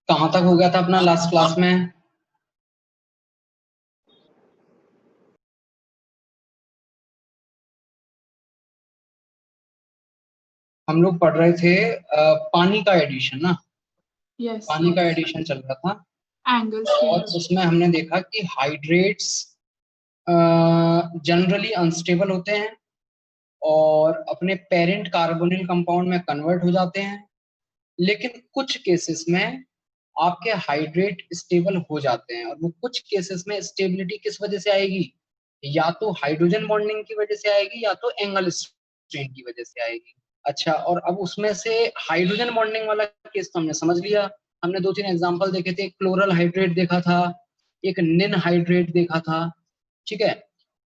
कहाँ तक हो गया था अपना लास्ट क्लास में? हम लोग पढ़ रहे थे पानी का एडिशन ना। यस, पानी का एडिशन चल रहा था एंगल्स और उसमें हमने देखा कि हाइड्रेट्स जनरली अनस्टेबल होते हैं और अपने पेरेंट कार्बोनिल कंपाउंड में कन्वर्ट हो जाते हैं, लेकिन कुछ केसेस में आपके हाइड्रेट स्टेबल हो जाते हैं। और वो कुछ केसेस में स्टेबिलिटी किस वजह से आएगी? या तो हाइड्रोजन बॉन्डिंग की वजह से आएगी या तो एंगल स्ट्रेन की वजह से आएगी। अच्छा, और अब उसमें से हाइड्रोजन बॉन्डिंग वाला केस तो हमने समझ लिया। हमने 2-3 एग्जांपल देखे थे, क्लोरल हाइड्रेट देखा था, एक निन हाइड्रेट देखा था, ठीक है।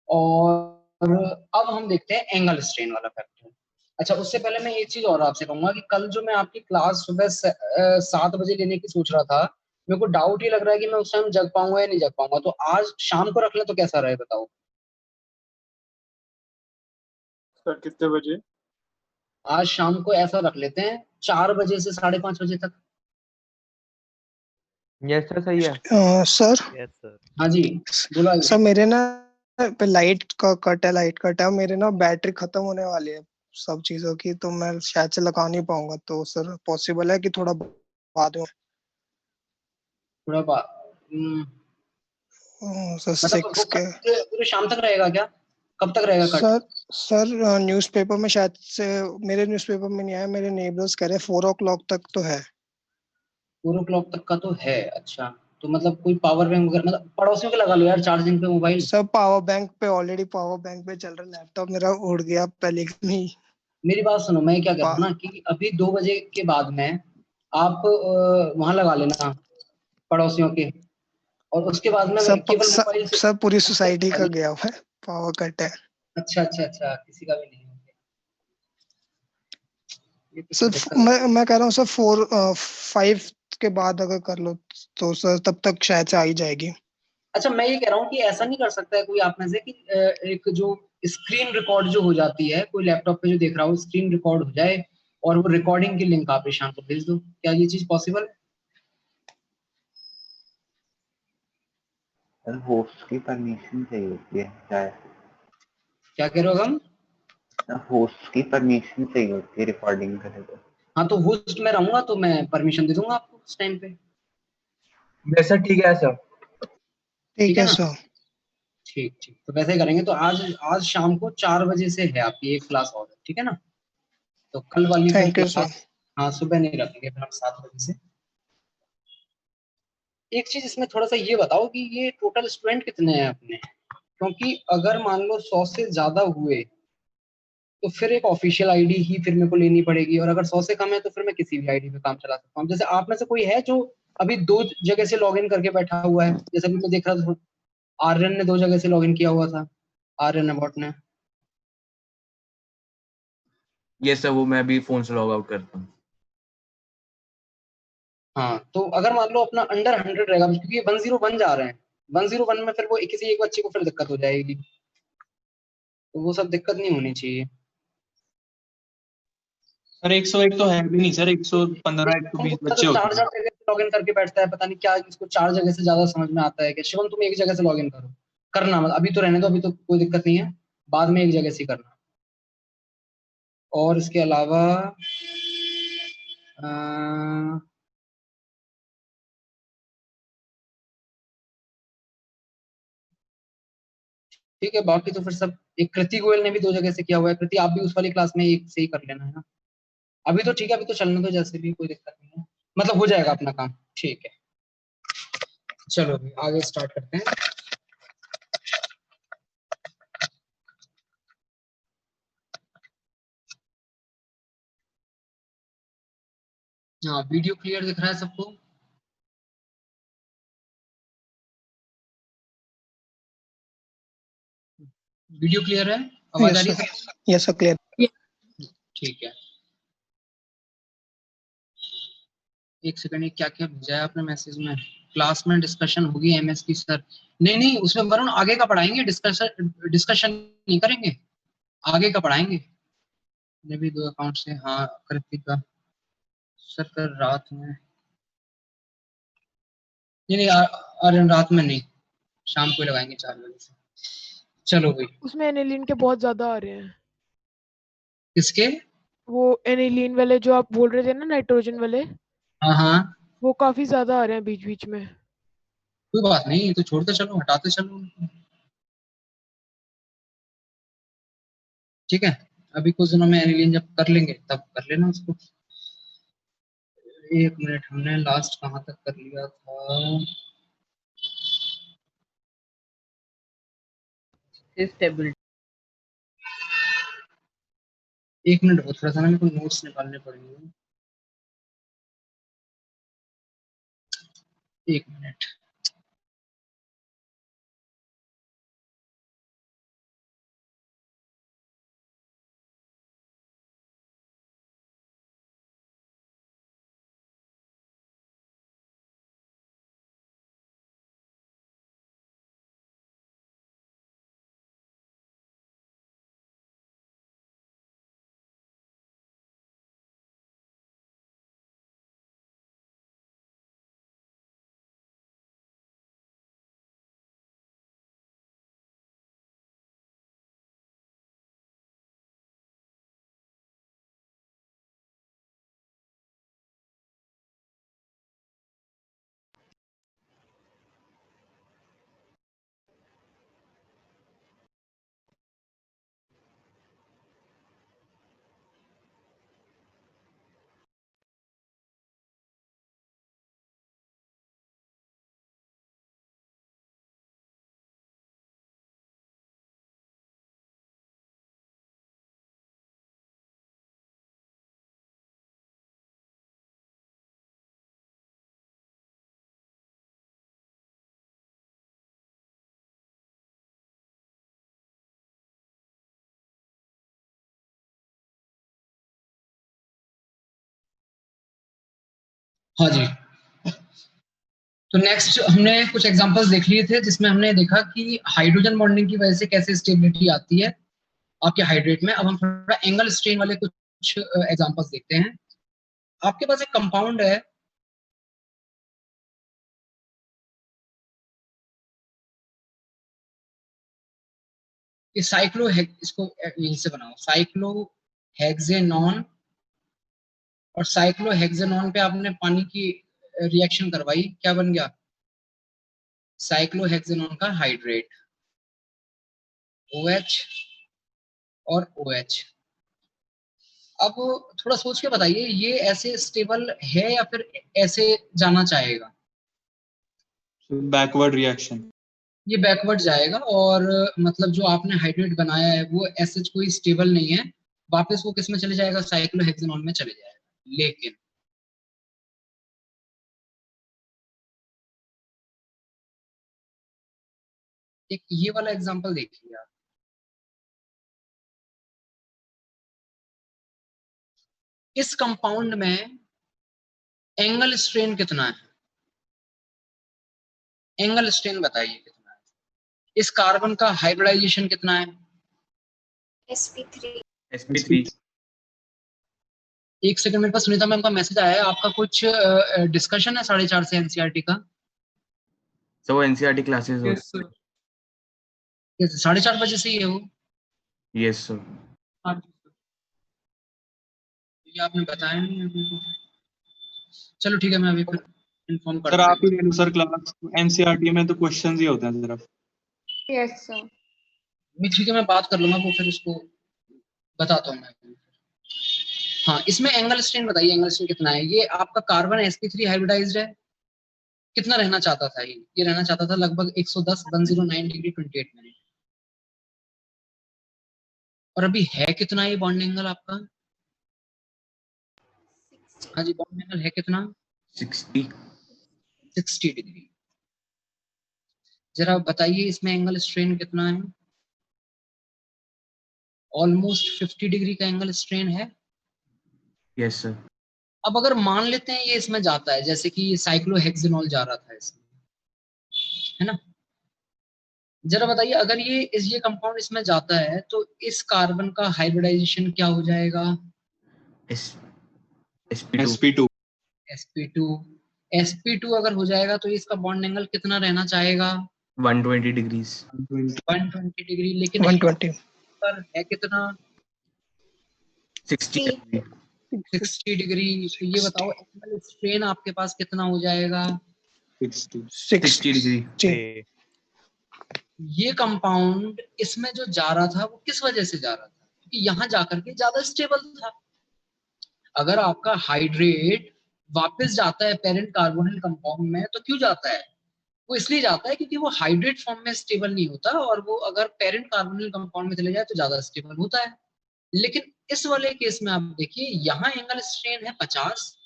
और अब हम देखते हैं एंगल स्ट्रेन वाला फैक्टर। अच्छा, उससे पहले मैं एक चीज और आपसे कहूंगा कि कल जो मैं आपकी क्लास सुबह 7 बजे लेने की सोच रहा था, मेरे को डाउट ये लग रहा है कि मैं उस टाइम जग पाऊंगा या नहीं जग पाऊंगा, तो आज शाम को रख ले तो कैसा रहे बताओ? सर कितने बजे? आज शाम को ऐसा रख लेते हैं 4 बजे से 5:30 बजे तक। यस सर, सही है। Sir yes sir. हाँ जी, बोला सर मेरे ना पे लाइट कट है, मेरे ना बैटरी खत्म होने वाली है सब चीजों की, तो मैं शायद से लगा नहीं पाऊंगा। तो सर पॉसिबल है कि थोड़ा बाद में थोड़ा सर मतलब वो 6 के पूरे शाम तक रहेगा क्या? कब तक रहेगा कट? सर न्यूज़पेपर में शायद से, मेरे न्यूज़पेपर में नहीं आया, मेरे नेबर्स कह रहे 4 o'clock तक तो है। 4 o'clock तक का तो है। अच्छा, तो मतलब कोई पावर बैंक वगैरह, मतलब पड़ोसियों के लगा लो यार चार्जिंग पे मोबाइल। सब ऑलरेडी पावर बैंक पे चल रहा है, लैपटॉप मेरा उड़ गया पहले नहीं। मेरी बात सुनो, मैं क्या कह रहा हूँ ना कि अभी 2 बजे के बाद में आप वहां लगा लेना पड़ोसियों के, और उसके बाद में केवल मोबाइल से। सब पूरी सोसाइटी का गया हुआ है, पावर कट है। अच्छा अच्छा अच्छा, किसी का भी नहीं है। ये तो सर दिक्कत है। मैं कह रहा हूँ सर 5 के बाद अगर कर लो तो सर तब तक शायद से आ ही जाएगी। अच्छा, मैं ये कह रहा हूँ कि ऐसा नहीं कर सकता है कोई आप में से कि एक जो स्क्रीन रिकॉर्ड जो हो जाती है, कोई लैपटॉप पे जो देख रहा हो स्क्रीन रिकॉर्ड हो जाए और वो रिकॉर्डिंग की लिंक आप ईशान को भेज दो, क्या ये चीज पॉसिबल है? सर होस्ट की परमिशन चाहिए होती है शायद। क्या कह रहे हो हम? होस्ट की परमिशन चाहिए होती है रिकॉर्डिंग करे तो। हाँ, तो होस्ट में रहूंगा तो मैं परमिशन दे दूंगा आपको उस टाइम पे। वैसे ठीक है सर। ठीक है ना? सर। ठीक ठीक, तो वैसे ही करेंगे। तो आज आज शाम को 4 बजे से है आपकी एक क्लास और, ठीक है ना? तो कल वाली फिर थैंक यू सर। क्लास, हाँ, सुबह नहीं रखेंगे फिर हम 7 बजे से। एक चीज इसमें थोड़ा सा ये बताओ कि ये टोटल स्टूडेंट कितने हैं अपने? क्योंकि अगर मान लो 100 से ज्यादा हुए तो फिर एक ऑफिशियल आईडी ही फिर मेरे को लेनी पड़ेगी, और अगर 100 से कम है तो फिर मैं किसी भी आईडी पे काम चला सकता हूँ। जैसे आप में से कोई है जो अभी 2 जगह से लॉगिन करके बैठा हुआ है? जैसे अभी मैं देख रहा था आर्यन ने 2 जगह से लॉगिन किया हुआ था, आर्यन अबाउट ने। ये सब वो मैं भी फोन से लॉग आउट करता हूँ। हाँ, तो अगर मान लो अपना अंडर 100 रहेगा, क्योंकि ये 101 जा रहे हैं, 101 में फिर वो किसी एक बच्चे को फिर दिक्कत हो जाएगी, तो वो सब दिक्कत नहीं होनी चाहिए। सर 101 तो है भी नहीं सर, 115 120 बच्चे होते 4 हैं। जगह से लॉगिन करके बैठता है, पता नहीं क्या इसको 4 जगह से ज्यादा समझ में आता है कि शिवम तुम एक जगह से लॉगिन करो, करना मतलब अभी तो रहने दो, अभी तो कोई दिक्कत नहीं है, बाद में एक जगह से करना। और इसके अलावा ठीक है, बाकी तो फिर सब। एक कृति गोयल ने भी 2 जगह से किया हुआ है। कृति, आप भी उस वाली क्लास में एक से ही कर लेना है ना। अभी तो ठीक है, अभी तो चलने दो, जैसे भी कोई दिक्कत नहीं है, मतलब हो जाएगा अपना काम, ठीक है। चलो अभी आगे स्टार्ट करते हैं। हाँ, वीडियो क्लियर दिख रहा है सबको? वीडियो क्लियर है? आवाज आ रही है? Yes sir, clear. ठीक है। एक सेकंड, ये क्या क्या भेजा है आपने मैसेज में? क्लास में डिस्कशन होगी एमएस की सर। नहीं नहीं, उसमें वरुण आगे का पढ़ाएंगे, डिस्कशन नहीं करेंगे, आगे का पढ़ाएंगे। ने भी 2 अकाउंट से, हाँ कृतिका सर कल रात में, नहीं अरे रात में नहीं, शाम को लगाएंगे 4 बजे से। चलो भाई, उसमें एनिलीन के बहुत ज्यादा आ रहे हैं। किसके? वो एनिलीन वाले जो आप बोल रहे थे ना, नाइट्रोजन वाले, हाँ हाँ, वो काफी ज्यादा आ रहे हैं बीच बीच में। कोई बात नहीं, तो छोड़ते चलो, हटाते चलो, ठीक है। अभी कुछ दिनों में एनिलीन जब कर लेंगे तब कर लेना उसको। 1 मिनट, हमने लास्ट कहाँ तक कर लिया था? स्टेबिलिटी 1 मिनट, वो थोड़ा सा ना मेरे को नोट्स निकालने पड़ेंगे। 1 मिनट। हाँ जी, तो नेक्स्ट हमने कुछ एग्जांपल्स देख लिए थे जिसमें हमने देखा कि हाइड्रोजन बॉन्डिंग की वजह से कैसे स्टेबिलिटी आती है आपके हाइड्रेट में। अब हम थोड़ा एंगल स्ट्रेन वाले कुछ एग्जांपल्स देखते हैं। आपके पास एक कंपाउंड है, कि इसको यहीं से बनाओ, साइक्लोहेक्सेनॉन, और साइक्लोहेक्सेनॉन पे आपने पानी की रिएक्शन करवाई, क्या बन गया? साइक्लोहेक्सेनॉन का हाइड्रेट, OH और OH। अब थोड़ा सोच के बताइए, ये ऐसे स्टेबल है या फिर ऐसे जाना चाहेगा? Backward reaction. ये बैकवर्ड जाएगा, और मतलब जो आपने हाइड्रेट बनाया है वो ऐसे कोई स्टेबल नहीं है, वापस वो किस में चले जाएगा? साइक्लोहेक्सेनॉन में चले जाएगा। लेकिन एक ये वाला एग्जांपल देखिए आप, इस कंपाउंड में एंगल स्ट्रेन कितना है? एंगल स्ट्रेन बताइए कितना है? इस कार्बन का हाइब्रिडाइजेशन कितना है? sp3 एक सेकंड, मेरे पास सुनीता मैम का मैसेज आया है, आपका कुछ डिस्कशन है 4:30 से एनसीईआरटी का? सो वो एनसीईआरटी क्लासेस हो 4:30 बजे से ही है वो? Yes sir. ये आपने बताया नहीं अभी को। चलो ठीक है, मैं अभी फिर इन्फॉर्म कर सर आप ही दूंगा। ले लो सर क्लास, एनसीईआरटी में तो क्वेश्चंस ही होते हैं सिर्फ। Yes sir. ठीक है, मैं बात कर लूंगा, वो फिर उसको बताता हूँ मैं। हाँ, इसमें एंगल स्ट्रेन बताइए, एंगल स्ट्रेन कितना है? ये आपका कार्बन sp3 हाइब्रिडाइज्ड है, कितना रहना चाहता था? ये रहना चाहता था लगभग 110, 109 डिग्री 28 मिनट। और अभी है कितना ये बॉन्ड एंगल आपका? हाँ जी, बॉन्ड एंगल है कितना? 60 डिग्री। जरा बताइए इसमें एंगल स्ट्रेन कितना है? ऑलमोस्ट 50 डिग्री का एंगल स्ट्रेन है। Yes sir. अब अगर मान लेते हैं ये इसमें जाता है, जैसे कि साइक्लोहेक्सेनॉल जा रहा था इसमें, है ना? जरा बताइए, अगर ये कंपाउंड इसमें जाता है तो इस कार्बन का हाइब्रिडाइजेशन क्या हो जाएगा? S sp2 sp2 sp2 sp2 अगर हो जाएगा तो इसका बॉन्ड एंगल कितना रहना चाहेगा? 120 degrees 120 डिग्री। लेकिन 120 पर है कितना? 60 degree 60 डिग्री। तो ये बताओ एंगल स्ट्रेन आपके पास कितना हो जाएगा? 60 60 degree ये कंपाउंड इसमें जो जा रहा था वो किस वजह से जा रहा था? क्योंकि यहाँ जाकर के ज्यादा स्टेबल था। अगर आपका हाइड्रेट वापस जाता है पेरेंट कार्बोनिल कंपाउंड में तो क्यों जाता है? वो इसलिए जाता है क्योंकि वो हाइड्रेट फॉर्म में स्टेबल नहीं होता, और वो अगर पेरेंट कार्बोनिल कंपाउंड में चले जाए तो ज्यादा स्टेबल होता है। लेकिन इस वाले केस में आप देखिए, यहाँ एंगल स्ट्रेन है 50,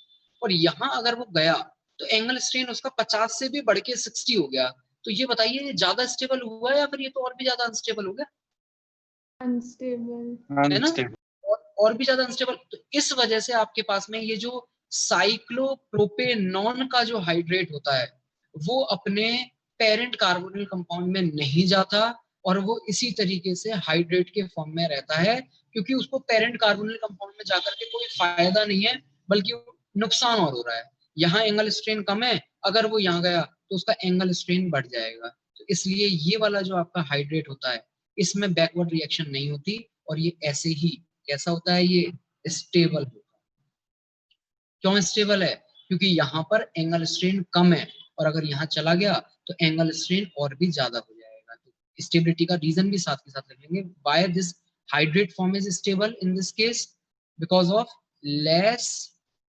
और यहाँ अगर वो गया तो एंगल स्ट्रेन उसका 50 से भी बढ़ के 60 हो गया। तो ये बताइए, ये ज्यादा स्टेबल हुआ या फिर ये तो और भी ज्यादा अनस्टेबल हो गया? है ना? unstable और भी ज्यादा अनस्टेबल। तो इस वजह से आपके पास में ये जो साइक्लोप्रोपेनॉन का जो हाइड्रेट होता है वो अपने पेरेंट कार्बोनिल कंपाउंड में नहीं जाता, और वो इसी तरीके से हाइड्रेट के फॉर्म में रहता है, क्योंकि उसको पेरेंट कार्बोनिल कंपाउंड में जाकर के कोई फायदा नहीं है, बल्कि नुकसान और हो रहा है। यहाँ एंगल स्ट्रेन कम है, अगर वो यहाँ गया तो उसका एंगल स्ट्रेन बढ़ जाएगा। तो इसलिए ये वाला जो आपका हाइड्रेट होता है इसमें बैकवर्ड रिएक्शन नहीं होती, और ये ऐसे ही कैसा होता है, ये स्टेबल होता है। क्यों स्टेबल है? क्योंकि यहाँ पर एंगल स्ट्रेन कम है, और अगर यहाँ चला गया तो एंगल स्ट्रेन और भी ज्यादा हो जाएगा। तो स्टेबिलिटी का रीजन भी साथ के साथ रखेंगे। Why this hydrate form is stable in this case? Because of less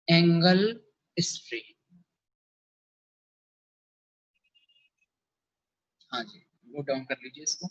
angle strain. हाँ जी, नोट डाउन कर लीजिए इसको।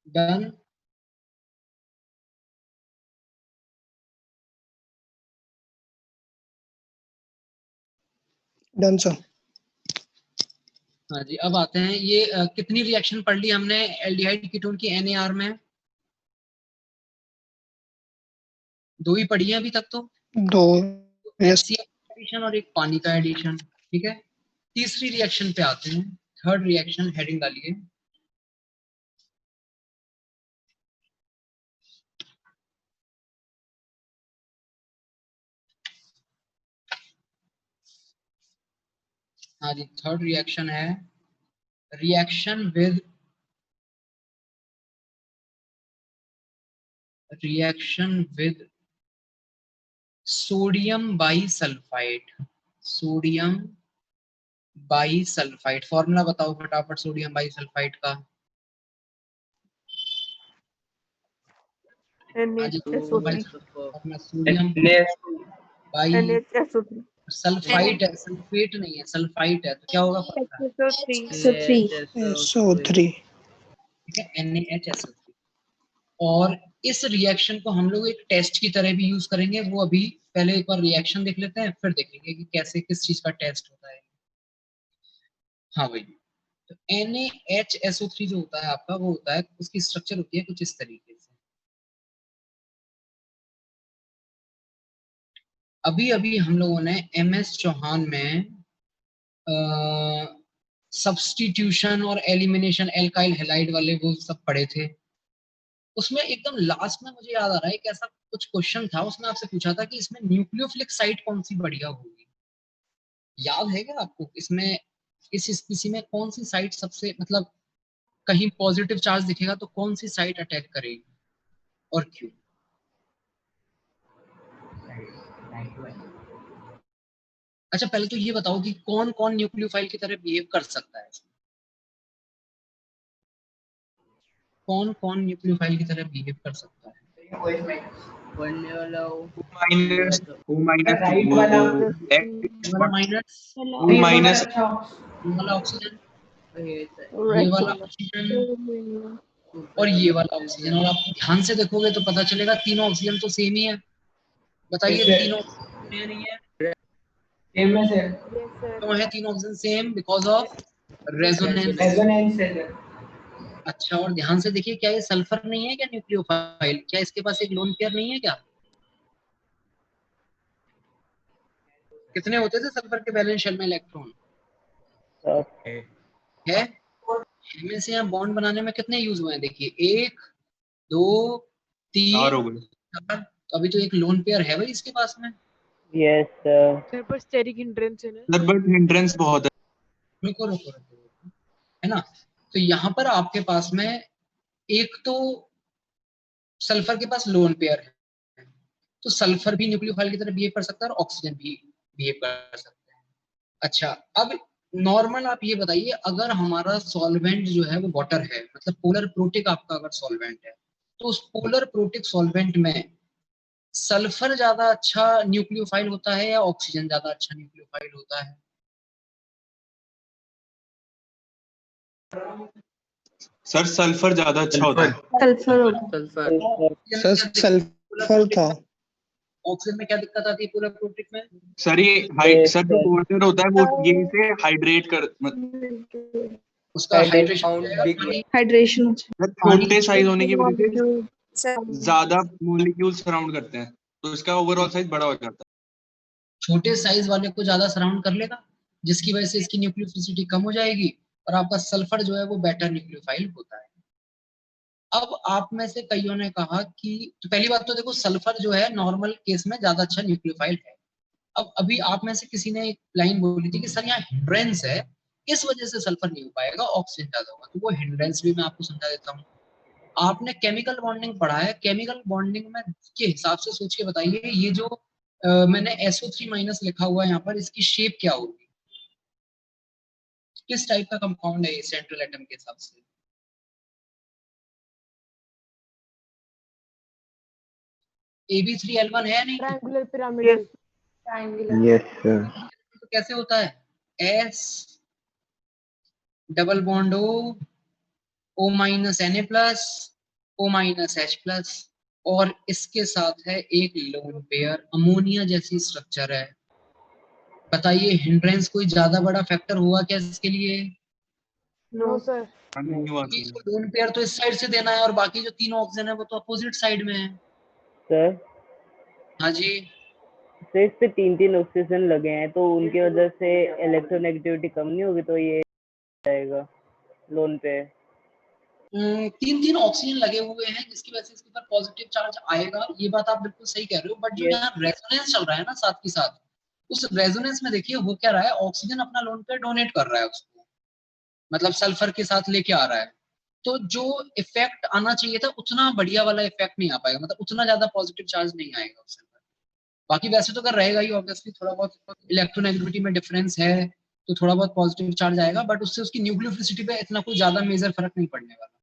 डन। Done sir. हाँ जी, अब आते हैं ये कितनी रिएक्शन पढ़ ली हमने एल्डिहाइड कीटोन की NAR में? 2 ही पढ़ी है अभी तक तो। 2 यस HCl एडिशन और एक पानी का एडिशन, ठीक है। तीसरी रिएक्शन पे आते हैं। थर्ड रिएक्शन, हेडिंग डालिए। हाँ जी, थर्ड रिएक्शन है reaction with sodium bisulphide. Sodium bisulphide, formula बताओ फटाफट सोडियम बाईसल्फाइड का। हाँ जी, अपना सोडियम बाई सल्फाइड है, सल्फेट नहीं है, सल्फाइड है। तो क्या होगा फॉर्मूला? SO3 ठीक है, NaHSO3। और इस रिएक्शन को हम लोग एक टेस्ट की तरह भी यूज करेंगे। वो अभी पहले एक बार रिएक्शन देख लेते हैं, फिर देखेंगे कि कैसे किस चीज का टेस्ट होता है। हाँ भाई, तो NaHSO3 जो होता है आपका, वो होता है, उसकी स्ट्रक्चर होती है कुछ इस तरीके से। अभी अभी हम लोगों ने MS चौहान में सब्स्टिट्यूशन और एलिमिनेशन एल्काइल हैलाइड वाले वो सब पढ़े थे। उसमें एकदम लास्ट में मुझे याद आ रहा है कि ऐसा कुछ क्वेश्चन था, उसमें आपसे पूछा था कि इसमें न्यूक्लियोफिलिक साइट कौन सी बढ़िया होगी। याद है क्या आपको? इसमें इस स्पीसी में कौन सी साइट सबसे, मतलब कहीं पॉजिटिव चार्ज दिखेगा तो कौन सी साइट अटैक करेगी और क्यों? अच्छा, पहले तो ये बताओ कि कौन कौन न्यूक्लियोफाइल की तरह बिहेव कर सकता है। कौन कौन न्यूक्लियोफाइल की तरह बिहेव कर सकता है? माइनस ओ माइनस राइट वाला माइनस, ओ माइनस वाला ऑक्सीजन, ये वाला ऑक्सीजन और ये वाला ऑक्सीजन। और आप ध्यान से देखोगे तो पता चलेगा तीनों ऑक्सीजन तो सेम ही है। बताइए तीनों ऑक्सीजन नहीं है? सेम है सर। क्यों है तीनों oxygen same? Because of resonance. अच्छा, और ध्यान से देखिए, क्या ये सल्फर नहीं है क्या न्यूक्लियोफाइल? क्या इसके पास एक लोन पेयर नहीं है क्या? कितने होते थे सल्फर के वैलेंस शेल में इलेक्ट्रॉन? है। इनमें से यहाँ बॉन्ड बनाने में कितने यूज हुए हैं? देखिए 1 2 चार 3 हो गए। 4। तो अभी तो एक लोन पेयर है भाई इसके पास में। Yes sir. सर पर स्टेरिक हिंड्रेंस है ना। सर बट हिंड्रेंस बहुत है। रुको रुको रुको, है ना? तो यहाँ पर आपके पास में एक तो सल्फर के पास लोन पेयर है, तो सल्फर भी न्यूक्लियोफाइल की तरह बिहेव कर सकता है और ऑक्सीजन भी बिहेव कर सकता है। अच्छा, अब नॉर्मल आप ये बताइए, अगर हमारा सॉल्वेंट जो है वो वाटर है, मतलब पोलर प्रोटिक आपका अगर सॉल्वेंट है, तो उस पोलर प्रोटिक सॉल्वेंट में सल्फर ज्यादा अच्छा न्यूक्लियोफाइल होता है या ऑक्सीजन ज्यादा अच्छा न्यूक्लियोफाइल होता है? सर सल्फर ज्यादा अच्छा होता है। सर सल्फर था। ऑक्सीजन में क्या दिक्कत आती है पोलर प्रोटिक में? सर ये सर जो वाटर होता है वो ये से हाइड्रेट कर उसका हाइड्रेशन हाइड्रेशन सर छोटे साइज होने की वजह से ज्यादा मॉलिक्यूल सराउंड करते हैं, तो इसका ओवरऑल साइज बड़ा हो जाता है। छोटे साइज वाले को ज्यादा सराउंड कर लेगा, जिसकी वजह से इसकी न्यूक्लियोफिलिसिटी कम हो जाएगी और आपका सल्फर जो है वो बेटर न्यूक्लियोफाइल होता है। अब आप में से कईयों ने कहा कि, तो पहली बात तो देखो, सल्फर जो है नॉर्मल केस में ज्यादा अच्छा न्यूक्लियोफाइल है। अब अभी आप में से किसी ने एक लाइन बोली थी कि सर यहाँ हिंड्रेंस है, इस वजह से सल्फर नहीं हो पाएगा, ऑक्सीजन ज्यादा होगा। तो वो हिंड्रेंस भी मैं आपको समझा देता हूँ। आपने केमिकल बॉन्डिंग पढ़ा है, केमिकल बॉन्डिंग में के हिसाब से सोच के बताइए, ये जो मैंने SO3 माइनस लिखा हुआ है यहाँ पर, इसकी शेप क्या होगी? किस टाइप का कंपाउंड है ये सेंट्रल एटम के हिसाब से? AB3L1 है नहीं? Triangular pyramidal. Yes sir. तो कैसे होता है? S double bond O minus Na plus O minus H plus, और इसके साथ है एक लोन पेयर, अमोनिया जैसी स्ट्रक्चर है। बताइए हिंड्रेंस कोई ज्यादा बड़ा फैक्टर हुआ क्या इसके लिए? No sir. लोन पेयर तो इस साइड से देना है और बाकी जो तीनों ऑक्सीजन है वो तो अपोजिट साइड में है। सर हाँ जी। तो इस पे 3 ऑक्सीजन लगे हैं, तो उनकी वजह से इलेक्ट्रोनेगेटिविटी कम नहीं होगी, तो ये जाएगा लोन पे। 3 ऑक्सीजन लगे हुए हैं जिसकी वजह से इसके ऊपर पॉजिटिव चार्ज आएगा, ये बात आप बिल्कुल सही कह रहे हो। बट जो यहाँ रेजोनेंस चल रहा है ना साथ के साथ, उस रेजोनेंस में देखिए हो क्या रहा है, ऑक्सीजन अपना लोन पेयर डोनेट कर रहा है उसको, मतलब सल्फर के साथ लेके आ रहा है। तो जो इफेक्ट आना चाहिए था उतना बढ़िया वाला इफेक्ट नहीं आ पाएगा, मतलब उतना ज्यादा पॉजिटिव चार्ज नहीं आएगा उससे। बाकी वैसे तो अगर रहेगा ही ऑब्वियसली, थोड़ा बहुत इलेक्ट्रोनेगेटिविटी में डिफरेंस है तो थोड़ा बहुत पॉजिटिव चार्ज आएगा, बट उससे उसकी न्यूक्लियोफिलिसिटी पे इतना कोई ज्यादा मेजर फर्क नहीं पड़ने वाला।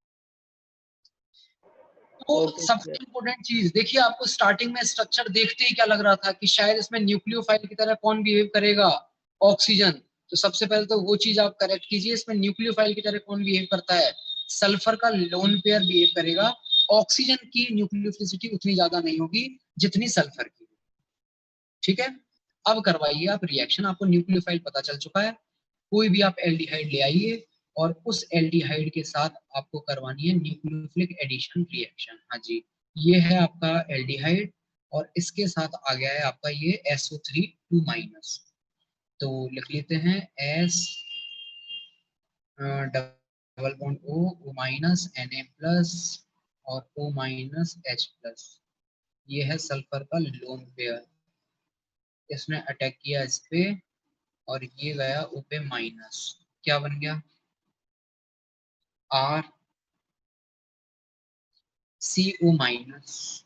तो सबसे इम्पोर्टेंट चीज देखिए, आपको स्टार्टिंग में स्ट्रक्चर देखते ही क्या लग रहा था कि शायद इसमें न्यूक्लियोफाइल की तरह कौन बिहेव करेगा? ऑक्सीजन। तो सबसे पहले तो वो चीज आप करेक्ट कीजिए, इसमें न्यूक्लियोफाइल की तरह कौन बिहेव करता है? सल्फर का लोन पेयर बिहेव करेगा। ऑक्सीजन की न्यूक्लियोफिलिसिटी उतनी ज्यादा नहीं होगी जितनी सल्फर की। ठीक है, अब करवाइए आप रिएक्शन। आपको न्यूक्लियोफाइल पता चल चुका है, कोई भी आप एल्डिहाइड ले आइए और उस एल्डिहाइड के साथ आपको करवानी है न्यूक्लियोफिलिक एडिशन रिएक्शन। हाँ जी, ये है आपका एल्डिहाइड और इसके साथ आ गया है आपका ये SO3 2 माइनस। तो लिख लेते हैं S double bond O minus Na plus और O माइनस H प्लस। ये है सल्फर का लोन पेयर, इसने अटैक किया इस पे और ये गया O पे माइनस। क्या बन गया? RCO माइनस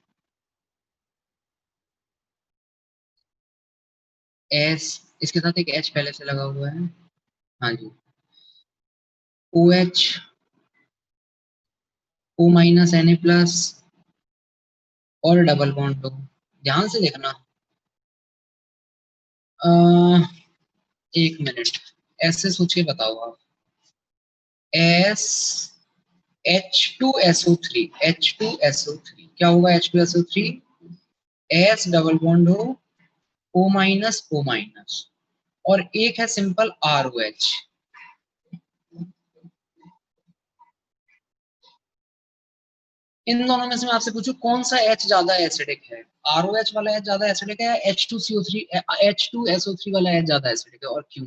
S, इसके साथ एक H पहले से लगा हुआ है। हाँ जी, OH O minus Na plus और डबल बॉन्ड O। ध्यान से देखना। एक मिनट, ऐसे सोच के बताओ आप। एस H2SO3, H2SO3 क्या होगा? H2SO3 S double bond O minus O minus, और एक है सिंपल ROH। इन दोनों में से मैं आपसे पूछूं कौन सा H ज्यादा एसिडिक है? ROH वाला H ज्यादा एसिडिक है या H2SO3 वाला H ज्यादा एसिडिक है, और क्यों?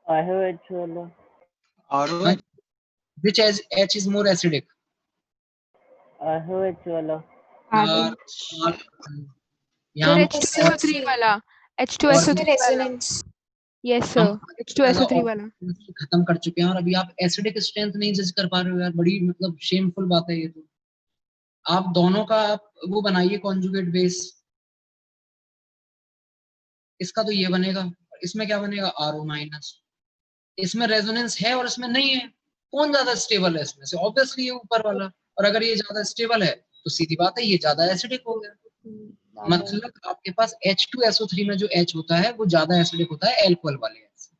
IOH वाला। ROH। Which H is more acidic? IOH वाला। यार यहाँ सर हम H2SO3 वाला, और H2SO3 वाला। यस हम सर, H2SO3 वाला। खत्म कर चुके हैं और अभी आप एसिडिक स्ट्रेंथ नहीं जज कर पा रहे हो यार, बड़ी मतलब शेमफुल बात है ये तो। आप दोनों का आप वो बनाइए कॉन्जुगेट बेस। इसका तो ये बनेगा, इसमें क्या बनेगा? RO minus. इसमें रेजोनेंस है और इसमें नहीं है, कौन ज्यादा स्टेबल है इसमें से? ऑब्वियसली ये ऊपर वाला। और अगर ये ज्यादा स्टेबल है तो सीधी बात है ये ज्यादा एसिडिक हो गया। मतलब आपके पास H2SO3 में जो H होता है वो ज्यादा एसिडिक होता है एल्कोहल वाले H से।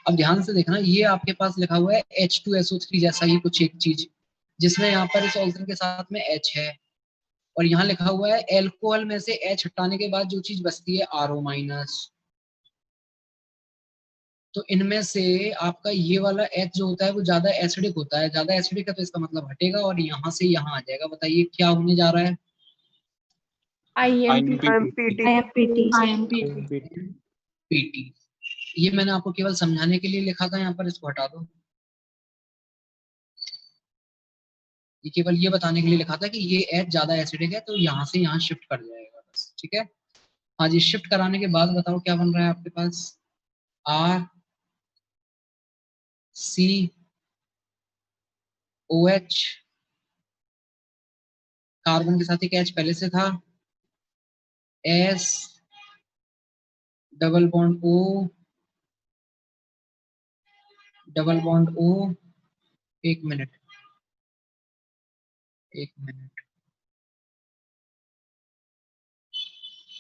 अब ध्यान से देखना, ये आपके पास लिखा हुआ है H2SO3 जैसा ही कुछ एक चीज, जिसमें यहाँ पर इस ऑक्सीजन के साथ में H है, और यहाँ लिखा हुआ है एल्कोहल में से H हटाने के बाद जो चीज बचती है RO माइनस। तो इनमें से आपका ये वाला H जो होता है वो ज्यादा एसिडिक होता है। ज्यादा एसिडिक है तो इसका मतलब हटेगा और यहाँ से यहाँ आ जाएगा। बताइए क्या होने जा रहा है? पीटी। ये मैंने आपको केवल समझाने के लिए लिखा था, यहाँ पर इसको हटा दो। ये केवल ये बताने के लिए लिखा था कि ये H ज्यादा एसिडिक है तो यहाँ से यहाँ शिफ्ट कर जाएगा बस, ठीक है। हाँ जी, शिफ्ट कराने के बाद बताओ क्या बन रहा है आपके पास? RCOH, कार्बन के साथ एक H पहले से था, S double bond O double bond O। एक मिनट, एक minute,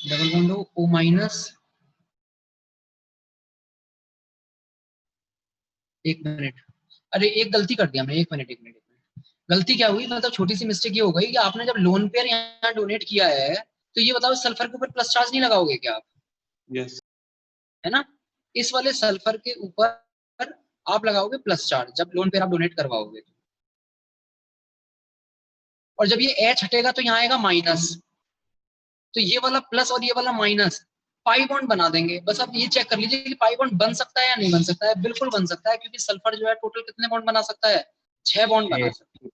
double bond O minus. एक मिनट, अरे एक गलती कर दिया मैं, एक मिनट एक मिनट एक मिनट। गलती क्या हुई, मतलब छोटी सी मिस्टेक ये हो गई कि आपने जब लोन पेयर यहाँ डोनेट किया है तो ये बताओ सल्फर के ऊपर प्लस चार्ज नहीं लगाओगे क्या आप? यस। है ना, इस वाले सल्फर के ऊपर आप लगाओगे प्लस चार्ज जब लोन पेयर आप डोनेट करवाओगे। और जब ये H हटेगा तो यहाँ आएगा माइनस, तो ये वाला प्लस और ये वाला माइनस पाई बॉन्ड बना देंगे। बस आप ये चेक कर लीजिए कि पाई बॉन्ड बन सकता है या नहीं बन सकता है। बिल्कुल बन सकता है, क्योंकि सल्फर जो है टोटल कितने बॉन्ड बना सकता है? 6 बॉन्ड बना सकता है।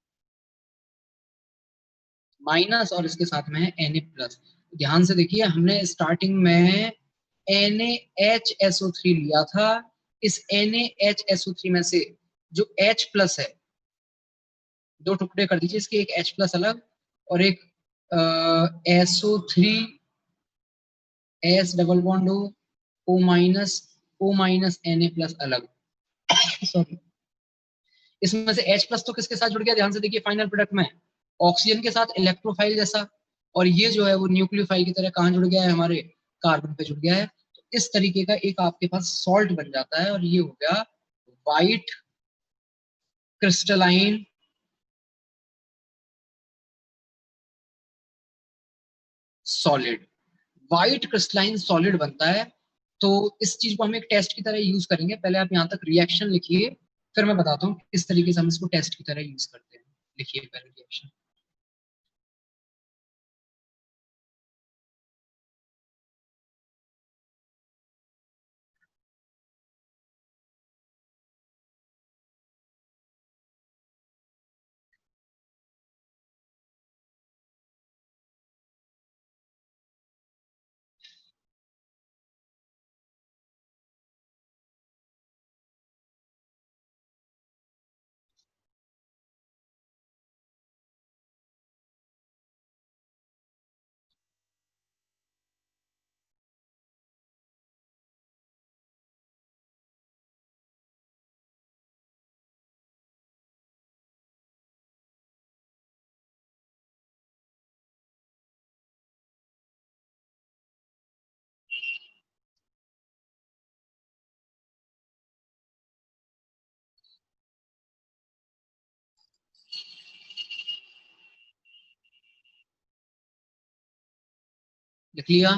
माइनस और इसके साथ में है Na प्लस। ध्यान से देखिए, हमने स्टार्टिंग में NaHSO3 लिया था। इस NaHSO3 में से जो H प्लस है, दो टुकड़े कर दीजिए इसके, एक H प्लस अलग और एक SO3 S double bond O minus Na plus अलग। सॉरी, इसमें से H प्लस तो किसके साथ जुड़ गया? ध्यान से देखिए फाइनल प्रोडक्ट में ऑक्सीजन के साथ इलेक्ट्रोफाइल जैसा, और ये जो है वो न्यूक्लियोफाइल की तरह कहाँ जुड़ गया है? हमारे कार्बन पे जुड़ गया है। तो इस तरीके का एक आपके पास सॉल्ट बन जाता है, और ये हो गया white crystalline solid. White crystalline solid बनता है। तो इस चीज को हम एक टेस्ट की तरह यूज करेंगे। पहले आप यहाँ तक रिएक्शन लिखिए, फिर मैं बताता हूँ किस तरीके से हम इसको टेस्ट की तरह यूज करते हैं। लिखिए पहले रिएक्शन। लिख लिया?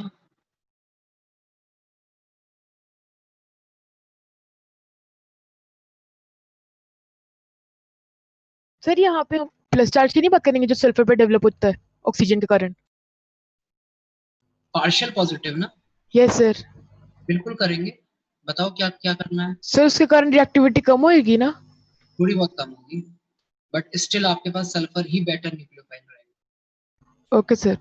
सर यहाँ पे हम प्लस चार्ज की नहीं बात करेंगे जो सल्फर पे डेवलप होता है ऑक्सीजन के कारण? पार्शियल पॉजिटिव ना? Yes sir. बिल्कुल करेंगे, बताओ क्या क्या करना है। सर उसके कारण रिएक्टिविटी कम होएगी ना? थोड़ी बहुत कम होगी, बट स्टिल आपके पास सल्फर ही बेटर न्यूक्लियोफाइल रहेगा। Okay sir.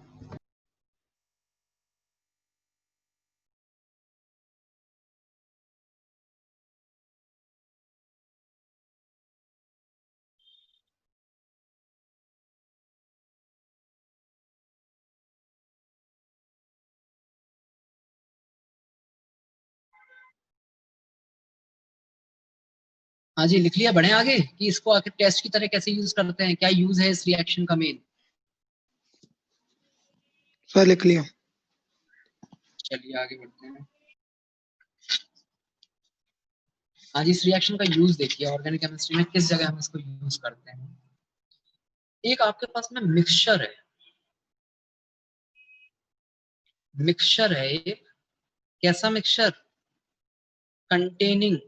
हाँ जी, लिख लिया? बढ़े आगे कि इसको आखिर टेस्ट की तरह कैसे यूज करते हैं, क्या यूज है इस रिएक्शन का मेन? सर लिख लिया। चलिए आगे बढ़ते हैं। हाँ जी, इस रिएक्शन का यूज देखिए ऑर्गेनिक केमिस्ट्री में किस जगह हम इसको यूज करते हैं। एक आपके पास में मिक्सचर है, मिक्सचर है एक, कैसा मिक्सचर? Containing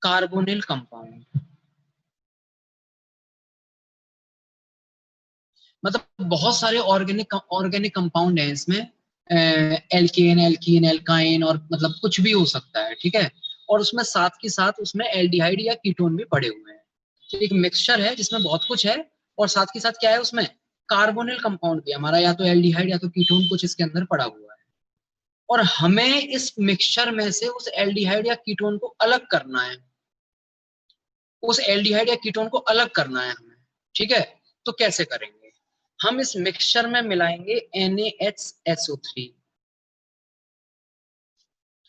carbonyl compound. मतलब बहुत सारे ऑर्गेनिक कंपाउंड हैं इसमें, एल्केन, एल्कीन, एल्काइन और मतलब कुछ भी हो सकता है, ठीक है। और उसमें साथ के साथ उसमें एल्डिहाइड या कीटोन भी पड़े हुए हैं। तो एक मिक्सचर है जिसमें बहुत कुछ है और साथ के साथ क्या है उसमें? कार्बोनिल कंपाउंड भी हमारा, या तो एल्डिहाइड या तो कीटोन कुछ इसके अंदर पड़ा हुआ है। और हमें इस मिक्सचर में से उस एल्डिहाइड या कीटोन को अलग करना है, उस एल्डिहाइड या कीटोन को अलग करना है हमें, ठीक है। तो कैसे करेंगे? हम इस मिक्सचर में मिलाएंगे NaHSO3।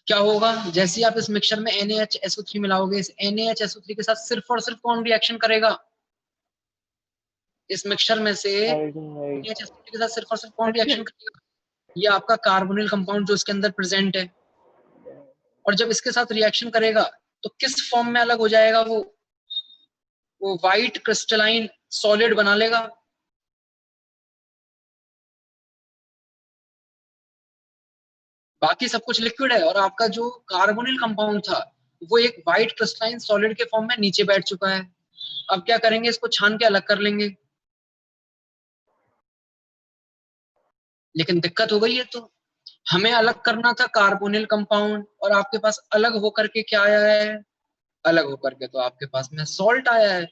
क्या होगा? जैसे ही आप इस मिक्सचर में NaHSO3 मिलाओगे, इस NaHSO3 के साथ सिर्फ और सिर्फ कौन रिएक्शन करेगा? इस मिक्सचर में से NaHSO3 के साथ सिर्फ और सिर्फ कौन रिएक्शन करेगा? ये आपका कार्बोनिल कंपाउंड जो इसके अंदर प्रेजेंट है। और जब इसके साथ रिएक्शन करेगा तो किस फॉर्म में अलग हो जाएगा? वो व्हाइट क्रिस्टलाइन सॉलिड बना लेगा। बाकी सब कुछ लिक्विड है और आपका जो कार्बोनिल कंपाउंड था वो एक व्हाइट क्रिस्टलाइन सॉलिड के फॉर्म में नीचे बैठ चुका है। अब क्या करेंगे? इसको छान के अलग कर लेंगे। लेकिन दिक्कत हो गई है, तो हमें अलग करना था कार्बोनिल कंपाउंड और आपके पास अलग होकर के क्या आया है? अलग होकर के तो आपके पास में सॉल्ट आया है।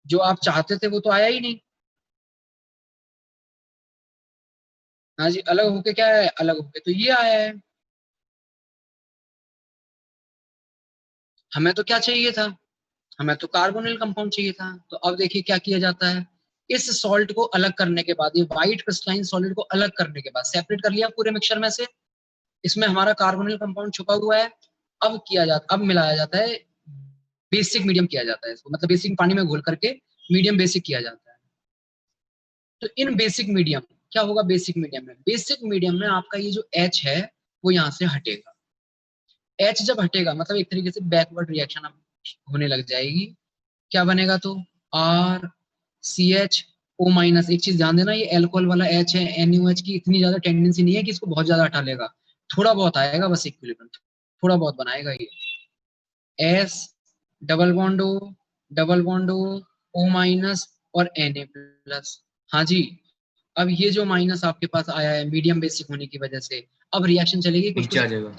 जो आप चाहते थे वो तो आया ही नहीं। हाँ जी, अलग होके क्या है? अलग होके तो ये आया है। हमें तो क्या चाहिए था? हमें तो कार्बोनिल कंपाउंड चाहिए था। तो अब देखिए क्या किया जाता है। इस सॉल्ट को अलग करने के बाद, ये व्हाइट क्रिस्टलाइन सॉलिड को अलग करने के बाद, सेपरेट कर लिया पूरे मिक्सचर में से, इसमें हमारा कार्बोनिल कंपाउंड छुपा हुआ है। अब मिलाया जाता है, बेसिक मीडियम किया जाता है इसको, मतलब बेसिक पानी में घोल करके मीडियम बेसिक किया जाता है। तो इन बेसिक मीडियम क्या होगा? बेसिक मीडियम में आपका ये जो H है वो यहाँ से हटेगा। H जब हटेगा मतलब एक तरीके से बैकवर्ड रिएक्शन अब होने लग जाएगी। क्या बनेगा? तो RCHO-। एक चीज ध्यान देना, ये एल्कोहल वाला H है, NaOH की इतनी ज्यादा टेंडेंसी नहीं है कि इसको बहुत ज्यादा हटा लेगा, थोड़ा बहुत आएगा बस, इक्विलिब्रियम थोड़ा बहुत बनाएगा ये। S double bond O, double bond O- और Na+। हाँ जी, अब ये जो माइनस आपके पास आया है मीडियम बेसिक होने की वजह से, अब रिएक्शन चलेगी कुछ नीचे आ कुछ जाएगा।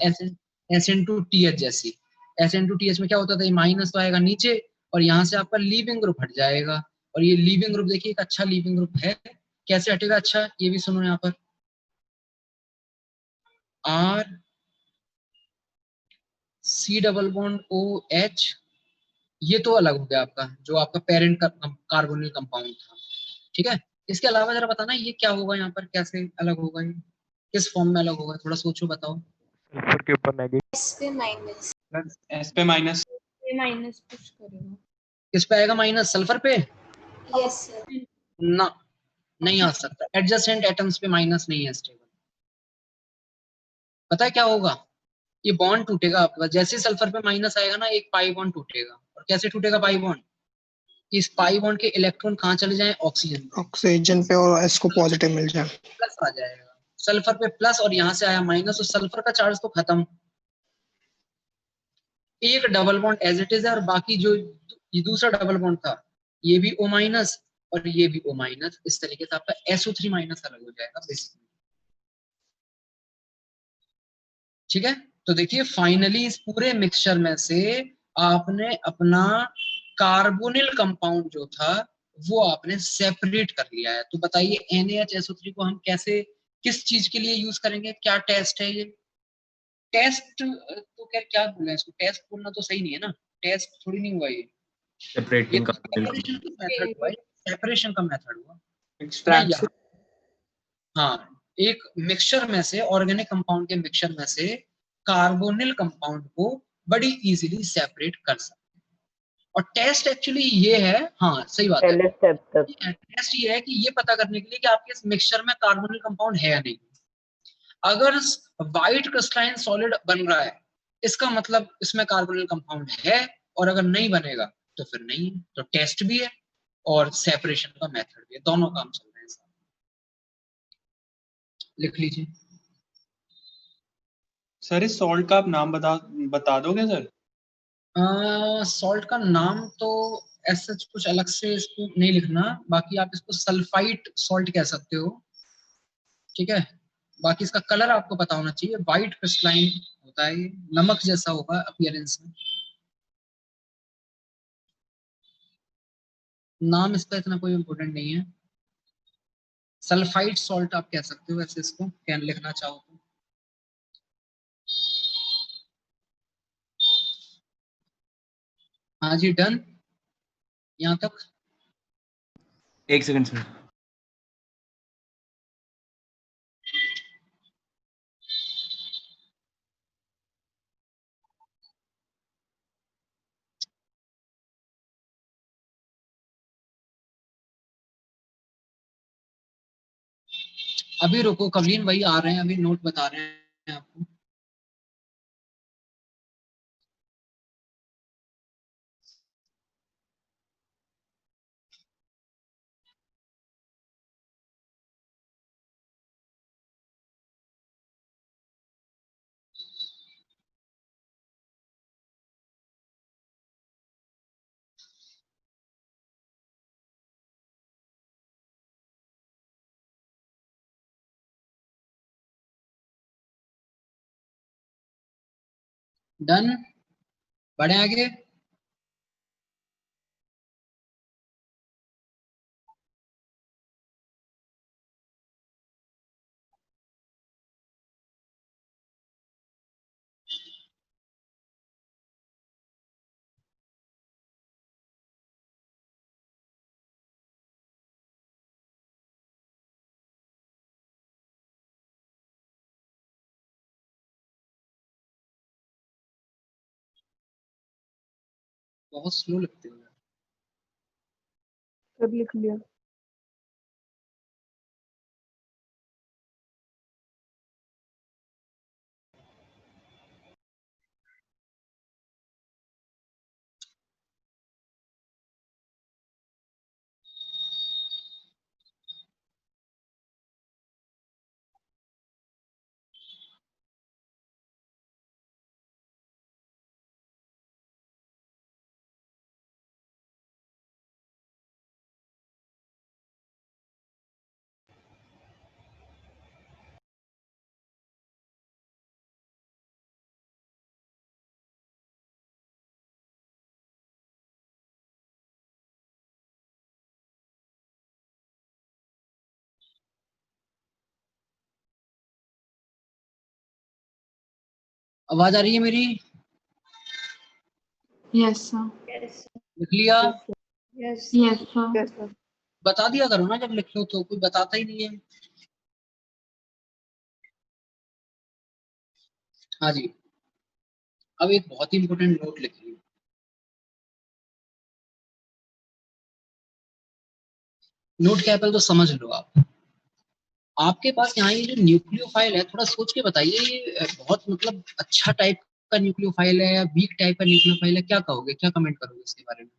SN2TH जैसी। SN2TH में क्या होता था? ये माइनस तो आएगा नीचे और यहाँ से आपका लीविंग ग्रुप हट जाएगा। और ये लीविंग ग्रुप देखिए एक अच्छा लीविंग ग्रुप है। कैसे हटेगा? अच्छा ये भी सुनो यहाँ पर, RC डबल बॉन्ड OH, ये तो अलग हो गया आपका, जो आपका पेरेंट कार्बोनिल कंपाउंड था, ठीक है। इसके अलावा जरा बताना ये क्या होगा यहाँ पर, कैसे अलग होगा ये, किस फॉर्म में अलग होगा? थोड़ा सोचो, बताओ। सल्फर के ऊपर नेगेटिव। एस पे माइनस पुश करेगा। किस पे आएगा माइनस? सल्फर पे? Yes sir. ना, नहीं आ सकता। एडजेसेंट एटम्स पे माइनस नहीं है स्टेबल। पता है क्या होगा? ये बॉन्ड टूटेगा आपके पास, जैसे सल्फर पे माइनस आएगा ना, एक पाई बॉन्ड टूटेगा। और कैसे टूटेगा पाई बॉन्ड? इस पाई बॉन्ड के इलेक्ट्रॉन कहाँ चले जाएं, ऑक्सीजन पे, ऑक्सीजन पे, और एस को पॉजिटिव मिल जाए। प्लस आ जाएगा, सल्फर पे प्लस और यहाँ से आया माइनस, तो सल्फर का चार्ज तो खत्म। एक double bond as it is है, और बाकी जो ये दूसरा डबल बॉन्ड था ये भी O माइनस और ये भी O माइनस, इस तरीके से आपका SO3 माइनस अलग हो जाएगा बेसिकली। ठीक है, तो देखिए फाइनली इस पूरे मिक्सचर में से आपने अपना कार्बोनिल कंपाउंड जो था वो आपने सेपरेट कर लिया है। तो बताइए NaHSO3 को हम कैसे, किस चीज के लिए यूज करेंगे, क्या टेस्ट है ये? टेस्ट तो क्या बोलना है इसको, टेस्ट बोलना तो सही नहीं है ना, टेस्ट थोड़ी नहीं हुआ ये सेपरेटिंग का सेपरेशन का मेथड हुआ, सेपरेशन का मेथड हुआ। एक्सट्रैक्शन। हाँ, एक मिक्सचर में से, ऑर्गेनिक कंपाउंड के मिक्सचर में से कार्बोनिल कंपाउंड को बड़ी इजीली सेपरेट कर सकते हैं। और टेस्ट एक्चुअली ये है, हाँ सही बात है, पहले स्टेप तक टेस्ट ये है कि ये पता करने के लिए कि आपके इस मिक्सचर में कार्बोनिल कंपाउंड है या नहीं। अगर व्हाइट क्रिस्टलाइन सॉलिड बन रहा है इसका मतलब इसमें कार्बोनिल कंपाउंड है, और अगर नहीं बनेगा तो फिर नहीं है। तो टेस्ट भी है और सेपरेशन का मेथड भी है, दोनों काम चल रहे हैं साथ। लिख लीजिए। सर इस सॉल्ट का आप नाम बता दोगे सर? सॉल्ट का नाम तो ऐसा कुछ अलग से इसको नहीं लिखना, बाकी आप इसको सल्फाइट सॉल्ट कह सकते हो, ठीक है। बाकी इसका कलर आपको पता होना चाहिए, व्हाइट क्रिस्टलाइन होता है, ये नमक जैसा होगा अपीयरेंस में। नाम इसका इतना कोई इम्पोर्टेंट नहीं है, सल्फाइड सॉल्ट आप कह सकते हो वैसे इसको, कैन लिखना चाहो तो। हाँ जी, डन यहाँ तक। एक सेकंड सर। अभी रुको, कवलीन भाई आ रहे हैं, अभी नोट बता रहे हैं आपको। डन, बढ़े आगे। बहुत स्लो लगते हो। सब लिख लिया। आवाज आ रही है मेरी? Yes sir. लिख लिया? Yes sir. Yes sir. बता दिया करो ना जब लिख लो, तो कोई बताता ही नहीं है। हाँ जी, अब एक बहुत ही इंपॉर्टेंट नोट लिख ली। नोट क्या है पहले तो समझ लो आप। आपके पास यहाँ ये जो न्यूक्लियोफाइल है, थोड़ा सोच के बताइए, ये बहुत मतलब अच्छा टाइप का न्यूक्लियोफाइल है या वीक टाइप का न्यूक्लियोफाइल है, क्या कहोगे, क्या कमेंट करोगे इसके बारे में?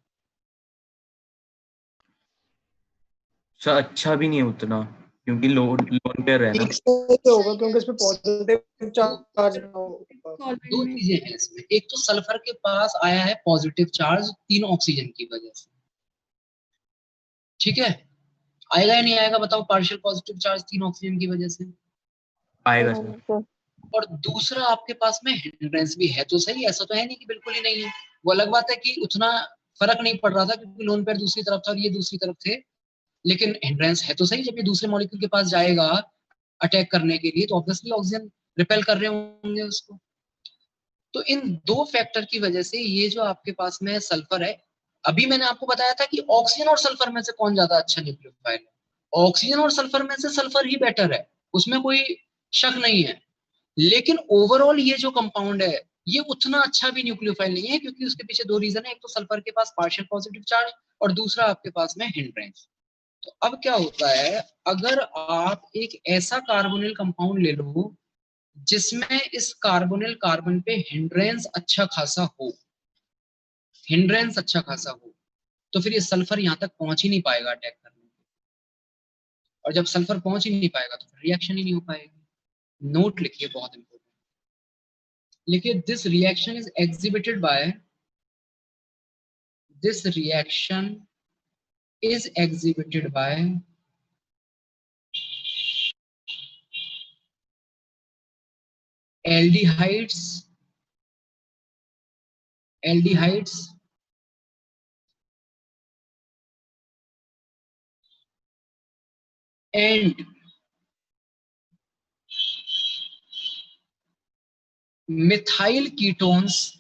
सर अच्छा भी नहीं है उतना, क्योंकि लोन पेयर है ना। ठीक से होगा क्योंकि इसमें पॉजिटिव चार्ज दो चीजें हैं इसमें, एक तो सल्फर के पास आया है पॉजिटिव चार्ज 3 ऑक्सीजन की वजह से, ठीक है, आएगा या नहीं आएगा बताओ, पार्शियल पॉजिटिव चार्ज 3 ऑक्सीजन की वजह से आएगा सर। और दूसरा आपके पास में हिंड्रेंस भी है तो सही, ऐसा तो है नहीं कि बिल्कुल ही नहीं है। वो अलग बात है कि उतना फर्क नहीं पड़ रहा था क्योंकि लोन पेयर दूसरी तरफ था और ये दूसरी तरफ थे, लेकिन हिंड्रेंस है तो सही। जब ये दूसरे मॉलिक्यूल के पास जाएगा अटैक करने के लिए तो ऑब्वियसली ऑक्सीजन रिपेल कर रहे होंगे उसको। तो इन दो फैक्टर की वजह से ये जो आपके पास में सल्फर है, अभी मैंने आपको बताया था कि ऑक्सीजन और सल्फर में से कौन ज्यादा अच्छा न्यूक्लियोफाइल है, ऑक्सीजन और सल्फर में से सल्फर ही बेटर है, उसमें कोई शक नहीं है। लेकिन ओवरऑल ये जो कंपाउंड है ये उतना अच्छा भी न्यूक्लियोफाइल नहीं है, क्योंकि उसके पीछे दो रीजन है, एक तो सल्फर के पास पार्शियल पॉजिटिव चार्ज और दूसरा आपके पास में हिंड्रेंस। तो अब क्या होता है, अगर आप एक ऐसा कार्बोनिल कंपाउंड ले लो जिसमें इस कार्बोनिल कार्बन पे हिंड्रेंस अच्छा खासा हो, हिंड्रेंस अच्छा खासा हो, तो फिर ये सल्फर यहां तक पहुंच ही नहीं पाएगा अटैक करने के, और जब सल्फर पहुंच ही नहीं पाएगा तो फिर रिएक्शन ही नहीं हो पाएगी। नोट लिखिए, बहुत इंपॉर्टेंट लिखिए, this reaction is exhibited by, this reaction is exhibited by aldehydes and methyl ketones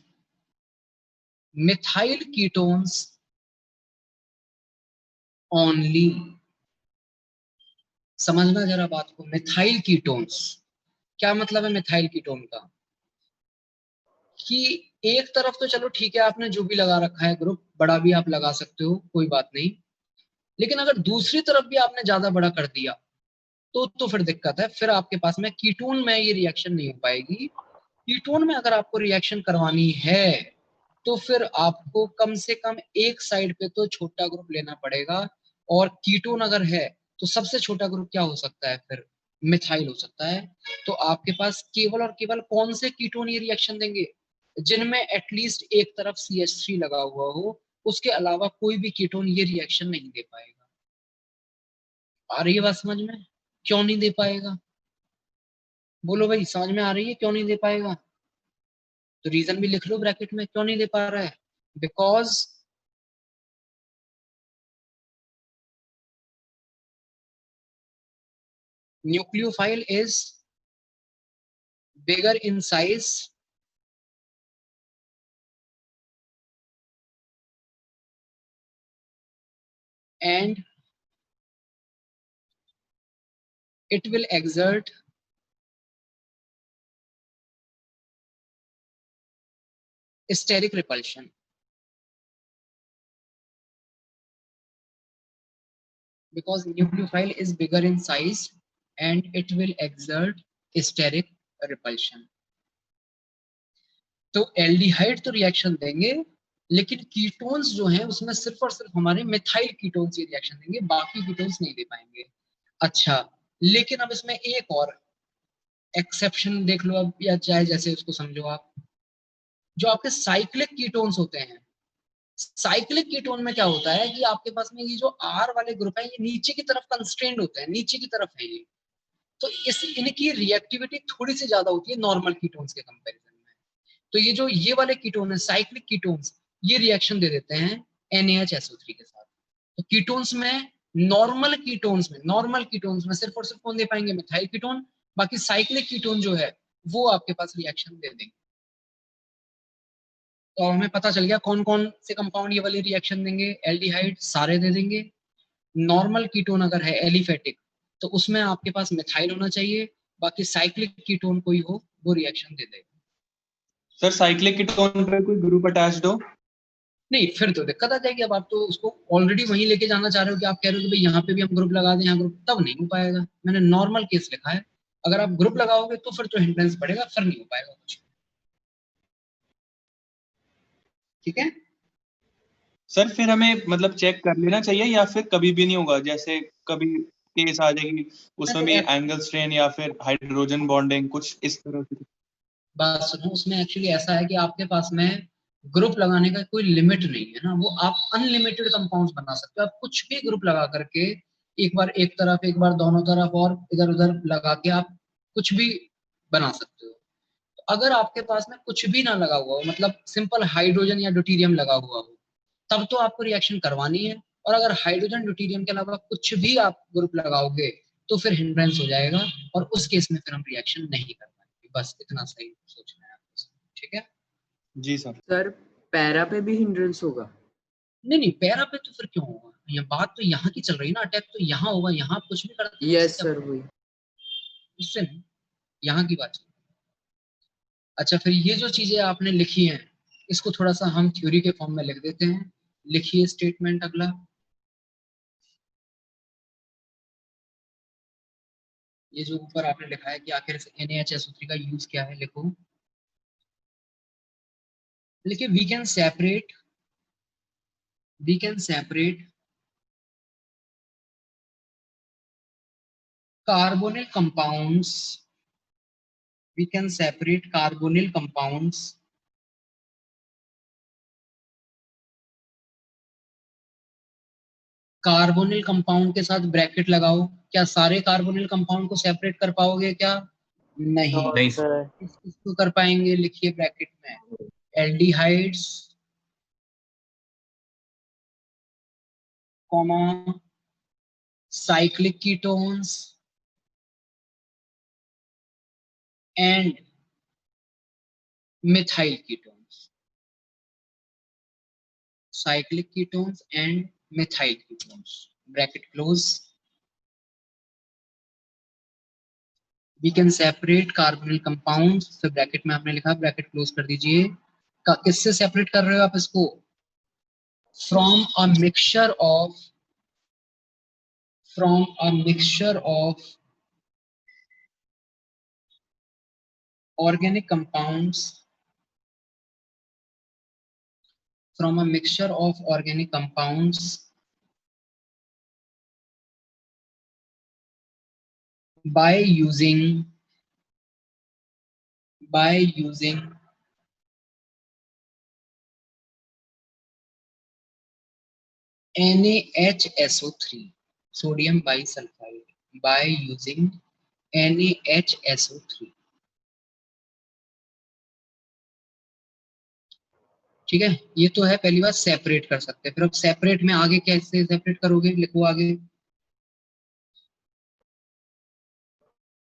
only। समझना जरा बात को, मिथाइल कीटोन्स क्या मतलब है मिथाइल कीटोन का, कि एक तरफ तो चलो ठीक है आपने जो भी लगा रखा है ग्रुप, बड़ा भी आप लगा सकते हो कोई बात नहीं, लेकिन अगर दूसरी तरफ भी आपने ज्यादा बड़ा कर दिया तो फिर दिक्कत है, फिर आपके पास में कीटोन में ये रिएक्शन नहीं हो पाएगी। कीटोन में अगर आपको रिएक्शन करवानी है तो फिर आपको कम से कम एक साइड पे तो छोटा ग्रुप लेना पड़ेगा, और कीटोन अगर है तो सबसे छोटा ग्रुप क्या हो सकता है, फिर मिथाइल हो सकता है। तो आपके पास केवल और केवल कौन से कीटोन ये रिएक्शन देंगे, जिनमें एटलीस्ट एक तरफ CH3 लगा हुआ हो, उसके अलावा कोई भी कीटोन ये रिएक्शन नहीं दे पाएगा। आ रही है बात समझ में, क्यों नहीं दे पाएगा, बोलो भाई समझ में आ रही है क्यों नहीं दे पाएगा, तो रीजन भी लिख लो ब्रैकेट में, क्यों नहीं दे पा रहा है, because nucleophile is bigger in size and it will exert steric repulsion। because nucleophile is bigger in size and it will exert steric repulsion। तो एल्डिहाइड तो रिएक्शन देंगे, लेकिन कीटोन्स जो हैं उसमें सिर्फ और सिर्फ हमारे मिथाइल कीटोन्स ये रिएक्शन देंगे, बाकी कीटोन्स नहीं दे पाएंगे। अच्छा, लेकिन अब इसमें एक और एक्सेप्शन देख लो अब, या चाहे जैसे उसको समझो आप, जो आपके साइक्लिक कीटोन्स होते हैं, साइक्लिक कीटोन में क्या होता है कि आपके पास में ये जो R वाले ग्रुप है ये नीचे की तरफ कंस्ट्रेंड होते हैं, नीचे की तरफ है ये, तो इनकी रिएक्टिविटी थोड़ी सी ज्यादा होती है नॉर्मल कीटोन्स के कंपैरिजन में। तो ये जो ये वाले कीटोन है साइक्लिक कीटोन्स, ये रिएक्शन दे देते हैं NaHSO3 के साथ। तो कीटोन्स में नॉर्मल कीटोन्स में सिर्फ और सिर्फ कौन दे पाएंगे, मिथाइल कीटोन, बाकी साइक्लिक कीटोन जो है वो आपके पास रिएक्शन दे देंगे। तो हमें पता चल गया कौन कौन से कंपाउंड ये वाले रिएक्शन देंगे, एल्डिहाइड सारे दे देंगे, नॉर्मल कीटोन अगर है एलिफेटिक तो उसमें आपके पास मिथाइल होना चाहिए, बाकी साइक्लिक कीटोन कोई हो वो रिएक्शन दे देगा। सर साइक्लिक कीटोन पे कोई ग्रुप अटैच्ड हो? नहीं, फिर तो दिक्कत आ जाएगी, अब आप तो उसको ऑलरेडी वहीं लेके जाना चाह रहे हो कि आप कह रहे हो कि भाई यहाँ पे भी हम ग्रुप लगा दें, यहाँ ग्रुप, तब नहीं हो पाएगा। मैंने नॉर्मल केस लिखा है, अगर आप ग्रुप लगाओगे तो फिर तो हिंड्रेंस पड़ेगा, फिर नहीं हो पाएगा कुछ। ठीक है, सर फिर हमें मतलब चेक कर लेना चाहिए या फिर कभी भी नहीं होगा, जैसे कभी केस आ जाएगी उसमें भी एंगल स्ट्रेन या फिर हाइड्रोजन बॉन्डिंग कुछ इस तरह से? बात सुनो, उसमें एक्चुअली ऐसा है कि आपके पास में ग्रुप लगाने का कोई लिमिट नहीं है ना, वो आप अनलिमिटेड कंपाउंड्स बना सकते हो, आप कुछ भी ग्रुप लगा करके एक बार एक तरफ एक बार दोनों तरफ और इधर उधर लगा के आप कुछ भी बना सकते हो। तो अगर आपके पास में कुछ भी ना लगा हुआ हो, मतलब सिंपल हाइड्रोजन या ड्यूटेरियम लगा हुआ हो, तब तो आपको रिएक्शन करवानी है। और अगर हाइड्रोजन ड्यूटेरियम के अलावा कुछ भी आप ग्रुप लगाओगे तो फिर हिंड्रेंस हो जाएगा, और उस केस में फिर हम रिएक्शन नहीं कर पाएंगे। बस इतना सही सोचना है आपको, ठीक है? जी सर। सर पैरा पे भी हिंड्रेंस होगा? नहीं नहीं, पैरा पे तो फिर क्यों होगा, ये बात तो यहाँ की चल रही है ना, अटैक तो यहाँ होगा, यहाँ आप कुछ भी करते हैं यस सर वही। उससे नहीं, यहाँ की बात चल रही है। अच्छा, फिर ये जो चीजें आपने लिखी हैं इसको थोड़ा सा हम थ्योरी के फॉर्म में लिख देते हैं। लिखिए स्टेटमेंट अगला। ये जो ऊपर आपने लिखा है कि आखिर NaHSO3 का यूज क्या है, लिखो। लिखिए we can separate carbonyl compounds, we can separate carbonyl compounds carbonyl compound के साथ ब्रैकेट लगाओ। क्या सारे कार्बोनिल कंपाउंड को सेपरेट कर पाओगे क्या? नहीं, नहीं सर इसको कर पाएंगे। लिखिए ब्रैकेट में aldehydes comma cyclic ketones and methyl ketones, cyclic ketones and methyl ketones, bracket close. We can separate carbonyl compounds, तो ब्रैकेट में आपने लिखा, ब्रैकेट क्लोज कर दीजिए। किससे सेपरेट कर रहे हो आप इसको? from a mixture of organic compounds, from a mixture of organic compounds by using NaHSO3, sodium bisulfide, by using NaHSO3। ठीक है, ये तो है पहली बात, सेपरेट कर सकते हैं। फिर अब सेपरेट में आगे कैसे सेपरेट करोगे, लिखो आगे।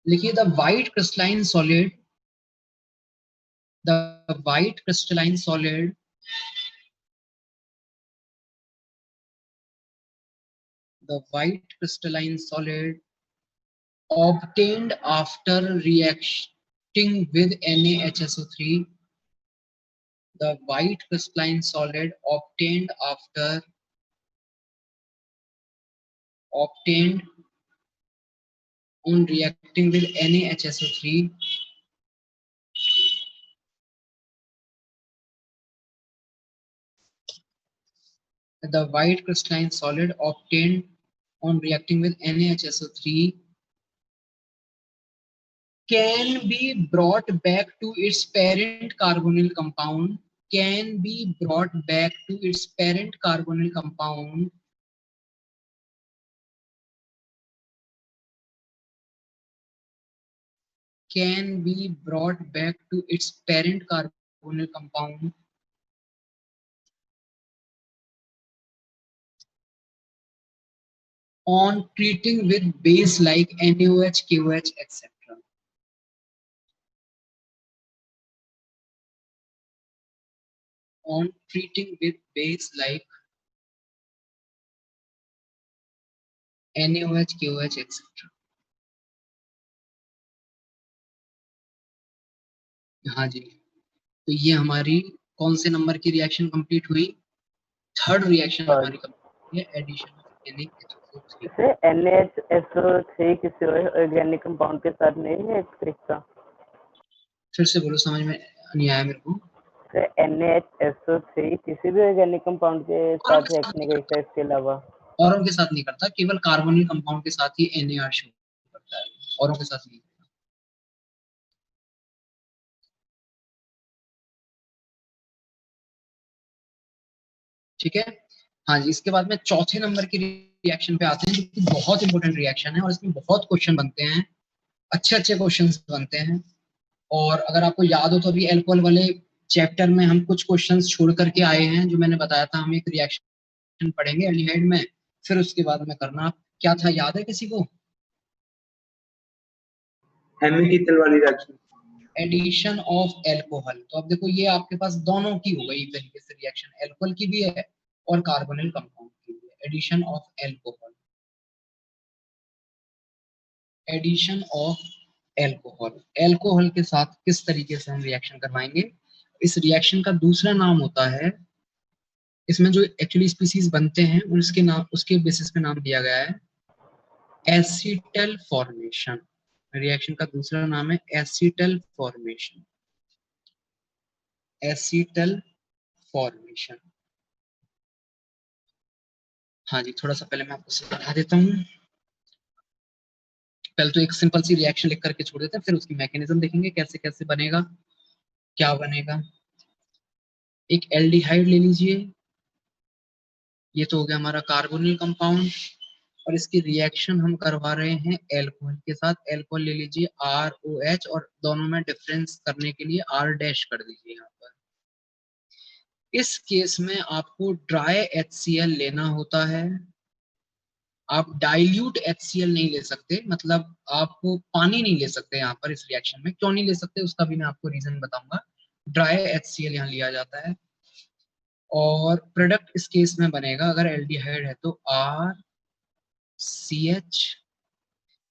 लिखिए the white crystalline solid, the white crystalline solid the white crystalline solid obtained after reacting with NaHSO3, the white crystalline solid obtained on reacting with NaHSO3, the white crystalline solid obtained on reacting with NaHSO3 can be brought back to its parent carbonyl compound, can be brought back to its parent carbonyl compound can be brought back to its parent carbonyl compound on treating with base like NaOH, KOH, etc. On treating with base like NaOH, KOH, etc. हाँ जी, तो ये हमारी कौन से number की reaction complete हुई? Third reaction हमारी complete हुई है, एडिशन ऑफ NaHSO3। NaHSO3 किसी ऑर्गेनिक कंपाउंड के साथ नहीं है एक तरीका? फिर से बोलो, समझ में नहीं आया मेरे को। NaHSO3 किसी भी ऑर्गेनिक कंपाउंड के साथ रिएक्शन नहीं करता इसके अलावा? औरों के साथ नहीं करता, केवल कार्बोनिल कंपाउंड के साथ ही NaR शो करता है, औरों के साथ नहीं। ठीक है, हाँ जी। इसके बाद में चौथे नंबर की रिएक्शन पे आते हैं, जो कि बहुत इंपॉर्टेंट रिएक्शन है और इसमें बहुत क्वेश्चन बनते हैं, अच्छे अच्छे क्वेश्चन बनते हैं। और अगर आपको याद हो तो अभी एल्कोहल वाले चैप्टर में हम कुछ क्वेश्चंस छोड़ करके आए हैं, जो मैंने बताया था हम एक रिएक्शन पढ़ेंगे एल्डिहाइड में, फिर उसके बाद में करना क्या था, याद है किसी को? हेनरी वाली रिएक्शन, एडिशन ऑफ एल्कोहल। तो अब देखो ये आपके पास दोनों की हो गई एक तरीके से रिएक्शन, एल्कोहल की भी है और कार्बोनिल कंपाउंड की भी है। Addition of alcohol, addition of alcohol, alcohol के साथ किस तरीके से हम रिएक्शन करवाएंगे। इस रिएक्शन का दूसरा नाम होता है, इसमें जो एक्चुअली स्पीसीज बनते हैं उसके नाम, उसके बेसिस पे नाम दिया गया है एसीटल फॉर्मेशन। रिएक्शन का दूसरा नाम है एसीटल फॉर्मेशन, एसीटल फॉर्मेशन। हाँ जी, थोड़ा सा पहले मैं आपको समझा देता हूँ। पहले तो एक सिंपल सी रिएक्शन लिख करके छोड़ देते हैं, फिर उसकी मैकेनिज्म देखेंगे कैसे कैसे बनेगा, क्या बनेगा। एक एल्डिहाइड ले लीजिए, ये तो हो गया हमारा कार्बोनिल कंपाउंड, और इसकी रिएक्शन हम करवा रहे हैं एल्कोहल के साथ। एल्कोहल ले लीजिए ROH, और दोनों में डिफरेंस करने के लिए R डैश कर दीजिए यहाँ पर। इस केस में आपको ड्राई HCl लेना होता है, आप डाइल्यूट HCl नहीं ले सकते, मतलब आप पानी नहीं ले सकते यहाँ पर इस रिएक्शन में। क्यों नहीं ले सकते उसका भी मैं आपको रीजन बताऊंगा। ड्राई HCl यहाँ लिया जाता है, और प्रोडक्ट इस केस में बनेगा, अगर एल्डिहाइड है तो RCH,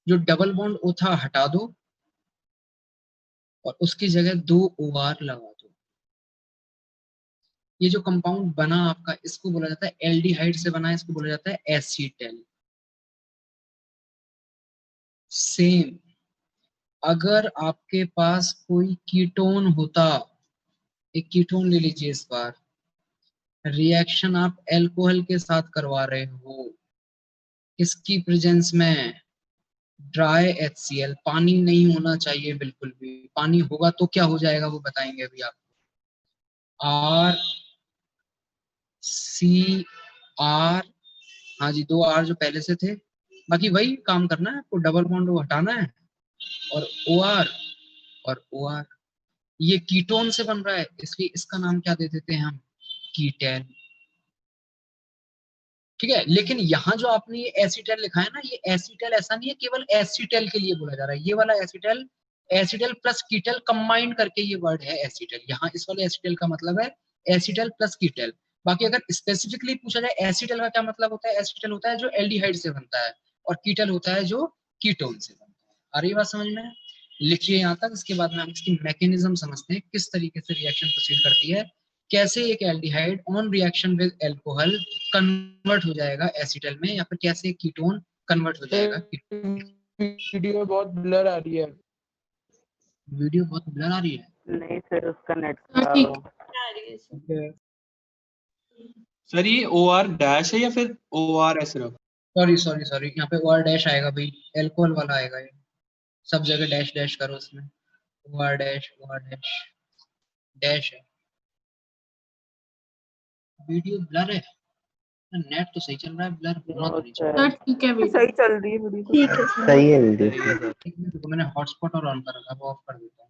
जो डबल बॉन्ड O था हटा दो और उसकी जगह 2 OR लगा दो। ये जो कंपाउंड बना आपका, इसको बोला जाता है, एल्डिहाइड से बना है, इसको बोला जाता है एसीटल। सेम अगर आपके पास कोई कीटोन होता, एक कीटोन ले लीजिए, इस बार रिएक्शन आप एल्कोहल के साथ करवा रहे हो, इसकी प्रेजेंस में ड्राई HCl, पानी नहीं होना चाहिए बिल्कुल भी, पानी होगा तो क्या हो जाएगा वो बताएंगे अभी आपको। RCR, हाँ जी, 2 R जो पहले से थे, बाकी वही काम करना है आपको, डबल बॉन्ड वो हटाना है, और OR और OR। ये कीटोन से बन रहा है, इसलिए इसका नाम क्या दे देते हैं हम, कीटन। ठीक है, लेकिन यहाँ जो आपने ये एसिटल लिखा है ना, ये एसिटल ऐसा नहीं है केवल एसिटल के लिए बोला जा रहा है, ये वाला एसिटल, एसिटल प्लस कीटल कंबाइंड करके ये वर्ड है एसिटल। यहाँ इस वाले एसिटल का मतलब है एसिटल प्लस कीटल। बाकी अगर स्पेसिफिकली पूछा जाए एसिटल का क्या मतलब होता है, एसिटल होता है जो एल्डिहाइड से बनता है, और कीटल होता है जो कीटोन से बनता है। आ रही बात समझ में? लिखिए यहाँ तक, इसके बाद में हम इसकी मैकेनिज्म समझते हैं, किस तरीके से रिएक्शन प्रोसीड करती है, कैसे एक aldehyde on reaction with alcohol convert हो जाएगा एसिटल में, या फिर कैसे कीटोन कन्वर्ट हो जाएगा। वीडियो बहुत ब्लर आ रही है। वीडियो बहुत ब्लर आ रही है? नहीं सर, उसका नेट ठीक खराब है। सर ये OR डैश है या फिर OR है सिर्फ? सॉरी सॉरी सॉरी, यहाँ पे OR डैश आएगा भाई, एल्कोहल वाला आएगा ये, सब जगह डैश डैश करो उसमें, OR dash, OR dash, dash है। वीडियो ब्लर है, नेट तो सही चल रहा है, ब्लर होना तो नहीं चाहिए। ठीक है वीडियो सही चल रही है वीडियो। ठीक है सर। सही है वीडियो। एक मिनट रुको, मैंने हॉटस्पॉट और ऑन कर रखा है, वो ऑफ कर देता हूँ।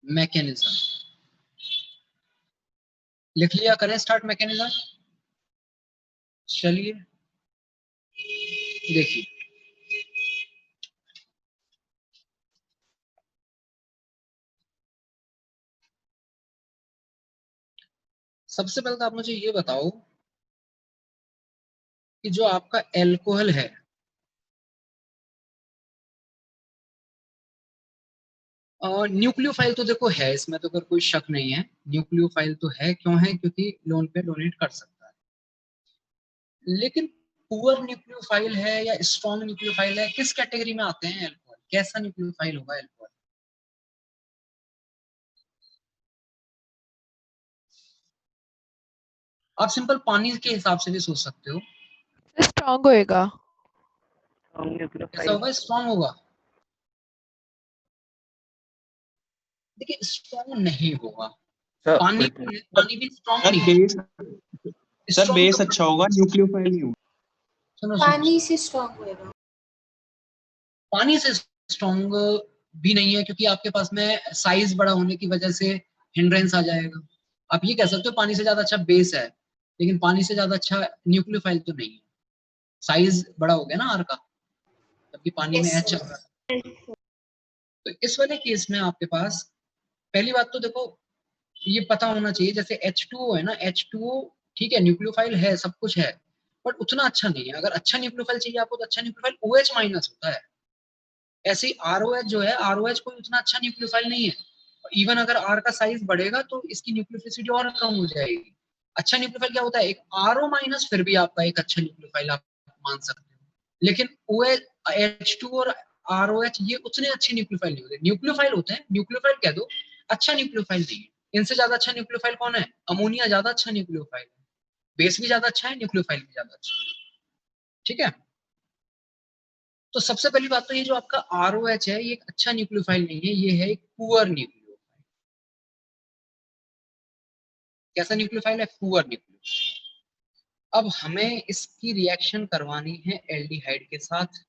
मैकेनिज्म लिख लिया, करें स्टार्ट मैकेनिज्म। चलिए देखिए, सबसे पहले तो आप मुझे ये बताओ कि जो आपका एल्कोहल है, और न्यूक्लियोफाइल तो देखो है, इसमें तो कोई शक नहीं है, न्यूक्लियोफाइल तो है। क्यों है? क्योंकि लोन पे डोनेट कर सकता है। लेकिन पुअर न्यूक्लियोफाइल है या स्ट्रॉन्ग न्यूक्लियोफाइल है, किस कैटेगरी में आते हैं एल्कोहल? कैसा न्यूक्लियोफाइल होगा एल्कोहल? आप सिंपल पानी के हिसाब से भी सोच सकते हो। स्ट्रॉन्ग होएगा। कैसा होगा? स्ट्रॉन्ग होगा। देखिए स्ट्रॉन्ग नहीं होगा, पानी भी स्ट्रॉन्ग सर नहीं बेस है। सर बेस अच्छा होगा, न्यूक्लियोफाइल नहीं होगा। सुनो पानी से स्ट्रॉन्ग होएगा। पानी से स्ट्रॉन्ग भी नहीं है, क्योंकि आपके पास में साइज बड़ा होने की वजह से हिंड्रेंस आ जाएगा। आप ये कह सकते हो पानी से ज्यादा अच्छा बेस है, लेकिन पानी से ज्यादा अच्छा न्यूक्लियोफाइल तो नहीं है। साइज बड़ा हो गया ना आर का, जबकि पानी में एच चल रहा है। तो इस वाले केस में आपके पास पहली बात तो देखो ये पता होना चाहिए, जैसे H2O है ना, H2O ठीक है न्यूक्लियोफाइल है, सब कुछ है, बट उतना अच्छा नहीं है। अगर अच्छा न्यूक्लियोफाइल चाहिए आपको तो अच्छा न्यूक्लियोफाइल OH माइनस होता है। ऐसे ही ROH जो है, ROH कोई उतना अच्छा न्यूक्लियोफाइल नहीं है। इवन अगर R का साइज बढ़ेगा तो इसकी न्यूक्लियोफिसिटी और कम हो जाएगी। अच्छा न्यूक्लियोफाइल क्या होता है? एक RO माइनस फिर भी आपका एक अच्छा न्यूक्लियोफाइल आप मान सकते हो। लेकिन OH, H2 और ROH ये उतने अच्छे न्यूक्लियोफाइल नहीं होते। न्यूक्लियोफाइल होते हैं, न्यूक्लियोफाइल कह दो, अच्छा न्यूक्लियोफाइल नहीं है। इनसे ज्यादा अच्छा न्यूक्लियोफाइल कौन है? अमोनिया ज्यादा अच्छा न्यूक्लियोफाइल है, बेस भी ज्यादा अच्छा है, न्यूक्लियोफाइल भी ज्यादा अच्छा है। ठीक है, तो सबसे पहली बात तो ये जो आपका ROH है ये एक अच्छा न्यूक्लियोफाइल नहीं है, ये है एक पुअर न्यूक्लियोफाइल। कैसा न्यूक्लियोफाइल है? Poor nucleophile. अब हमें इसकी रिएक्शन करवानी है एल्डिहाइड के साथ।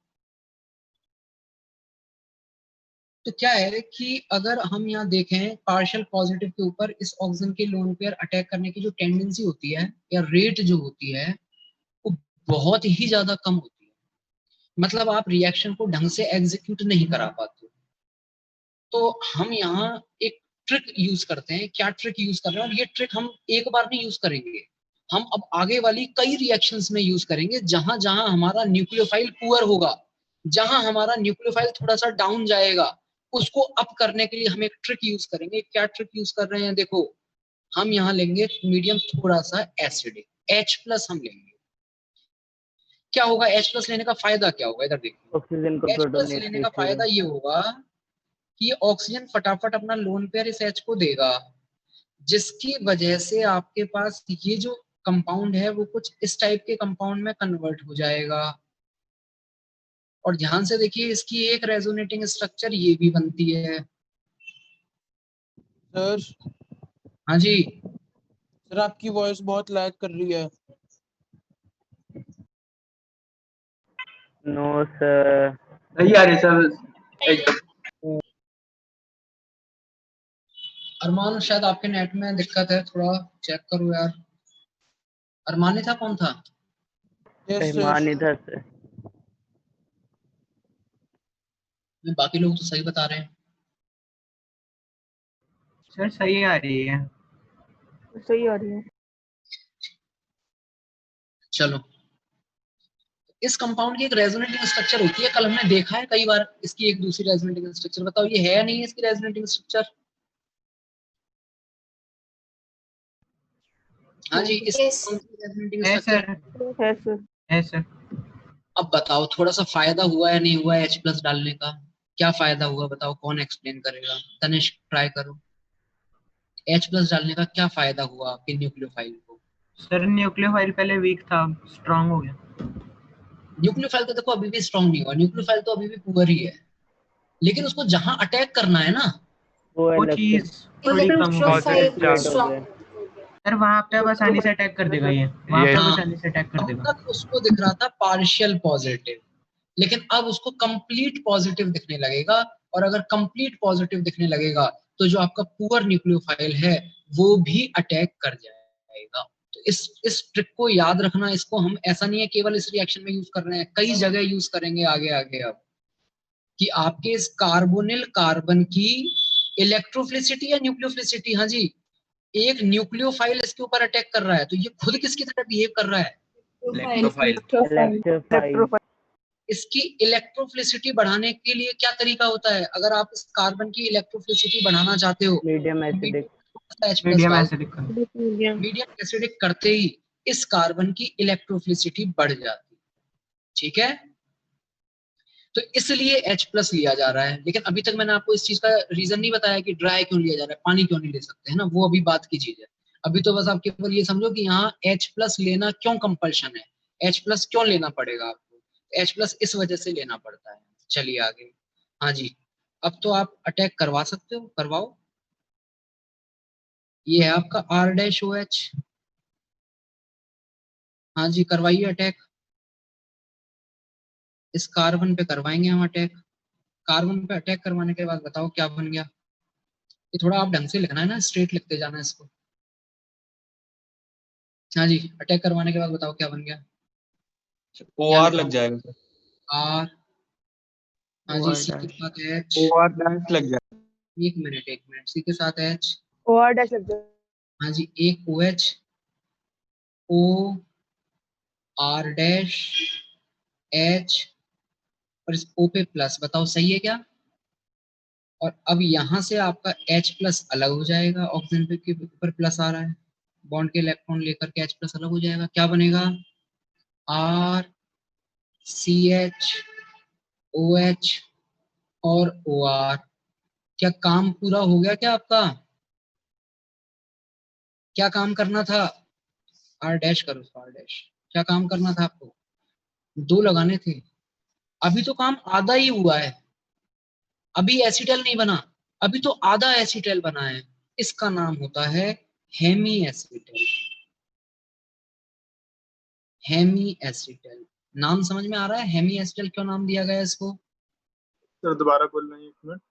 तो क्या है कि अगर हम यहाँ देखें पार्शियल पॉजिटिव के ऊपर इस ऑक्सीजन के लोन पेयर अटैक करने की जो टेंडेंसी होती है या रेट जो होती है वो बहुत ही ज्यादा कम होती है। मतलब आप रिएक्शन को ढंग से एग्जीक्यूट नहीं करा पाते। तो हम यहाँ एक ट्रिक यूज करते हैं। क्या ट्रिक यूज कर रहे हैं? और ये ट्रिक हम एक बार नहीं यूज करेंगे, हम अब आगे वाली कई रिएक्शंस में यूज करेंगे। जहां जहां हमारा न्यूक्लियोफाइल पुअर होगा, जहां हमारा न्यूक्लियोफाइल थोड़ा सा डाउन जाएगा, उसको अप करने के लिए हम एक ट्रिक यूज करेंगे। क्या ट्रिक यूज कर रहे हैं? देखो, हम यहाँ लेंगे मीडियम थोड़ा सा एसिडिक, H+ हम लेंगे। क्या होगा H+ लेने का फायदा? क्या होगा इधर देखिए, ऑक्सीजन को H+ लेने का फायदा ये होगा कि ये ऑक्सीजन फटाफट अपना लोन पेयर इस H को देगा, जिसकी वजह से आपके पास ये जो कंपाउंड है वो कुछ इस टाइप के कंपाउंड में कन्वर्ट हो जाएगा। और ध्यान से देखिए इसकी एक रेजोनेटिंग स्ट्रक्चर ये भी बनती है। सर हाँ जी, सर आपकी वॉइस बहुत लैग कर रही है। नो सर, सही आ रही सर एकदम। अरमान शायद आपके नेट में दिक्कत है, थोड़ा चेक करो यार। अरमान था? कौन था? रहमान इधर से। बाकी लोग तो सही बता रहे हैं। सर सही आ रही है। सही आ रही है। चलो, इस कंपाउंड की एक रेजोनेटिंग स्ट्रक्चर होती है, कल हमने देखा है कई बार इसकी एक दूसरी रेजोनेटिंग स्ट्रक्चर। बताओ ये है या नहीं है इसकी रेजोनेटिंग स्ट्रक्चर? हाँ जी, इस कंपाउंड की रेजोनेटिंग है स्ट्रक्चर सर, है सर। है सर। अब बताओ थोड़ा सा फायदा हुआ या नहीं हुआ H+ डालने का? क्या फायदा हुआ बताओ, कौन एक्सप्लेन करेगा? तनिष्क ट्राई करो, H+ डालने का क्या फायदा हुआ आपके न्यूक्लियोफाइल को? सर न्यूक्लियोफाइल पहले वीक था, स्ट्रांग हो गया। न्यूक्लियोफाइल तो देखो अभी भी स्ट्रांग नहीं हुआ, न्यूक्लियोफाइल तो अभी भी पुअर ही है, लेकिन उसको जहां अटैक करना है ना वो चीज थोड़ी कम हो गई। सर वहां पे अब आसानी से अटैक कर देगा, ये वहां पे अब आसानी से अटैक कर अब देगा। तक उसको दिख रहा था पार्शियल पॉजिटिव, लेकिन अब उसको कंप्लीट पॉजिटिव दिखने लगेगा। और अगर कंप्लीट पॉजिटिव दिखने लगेगा तो जो आपका पुअर न्यूक्लियोफाइल है वो भी अटैक कर जाएगा। तो इस ट्रिक को याद रखना। इसको हम ऐसा नहीं है केवल इस रिएक्शन में यूज कर रहे हैं, कई जगह यूज करेंगे आगे आगे अब, कि आपके इस कार्बोनिल कार्बन की इलेक्ट्रोफिलिसिटी या न्यूक्लियोफिलिसिटी, हाँ जी, एक न्यूक्लियोफाइल इसके ऊपर अटैक कर रहा है तो ये खुद किसकी तरह बिहेव कर रहा है? इलेक्ट्रोफाइल। इसकी इलेक्ट्रोफिलिसिटी बढ़ाने के लिए क्या तरीका होता है? अगर आप इस कार्बन की इलेक्ट्रोफिलिसिटी बढ़ाना चाहते हो, मीडियम एसिडिक। मीडियम एसिडिक करते ही इस कार्बन की इलेक्ट्रोफिलिसिटी बढ़ जाती है। ठीक है, तो इसलिए H+ लिया जा रहा है। लेकिन अभी तक मैंने आपको इस चीज का रीजन नहीं बताया कि ड्राई क्यों लिया जा रहा है, पानी क्यों नहीं ले सकते, है ना, वो अभी बात की चीज है। अभी तो बस आप केवल ये समझो कि यहाँ H+ लेना क्यों कंपल्शन है, H+ क्यों लेना पड़ेगा आपको, H+ इस वजह से लेना पड़ता है। चलिए आगे। हाँ जी, अब तो आप अटैक करवा सकते हो, करवाओ। ये है आपका R-OH। हाँ जी, करवाइए अटैक। इस कार्बन पे करवाएंगे हम अटैक। कार्बन पे अटैक करवाने के बाद बताओ क्या बन गया। ये थोड़ा आप ढंग से लिखना है ना, स्ट्रेट लिखते जाना है इसको। हाँ जी, अटैक करवाने के बाद बताओ क्या बन गया। OR लग जाएगा। R, हाँ जी, C के साथ H। OR डैश लग जाएगा। एक मिनट, C के साथ H। OR डैश लग जाए। हाँ जी, एक OH, O, R dash, H और इस O पे प्लस। बताओ सही है क्या? और अब यहाँ से आपका H+ अलग हो जाएगा, ऑक्सीजन पे के ऊपर प्लस आ रहा है, बॉन्ड के इलेक्ट्रॉन लेकर के H+ अलग हो जाएगा। क्या बनेगा? R, CH, OH और OR। क्या काम पूरा हो गया क्या आपका? क्या काम करना था? R डैश करो, R डैश। क्या काम करना था आपको? 2 लगाने थे। अभी तो काम आधा ही हुआ है, अभी एसिटल नहीं बना, अभी तो आधा एसिटल बना है। इसका नाम होता है हेमी एसिटल। हेमी एसिटल नाम समझ में आ रहा है? हेमी एसिटल क्यों नाम दिया गया इसको? सर दोबारा बोल रहे हैं, एक मिनट।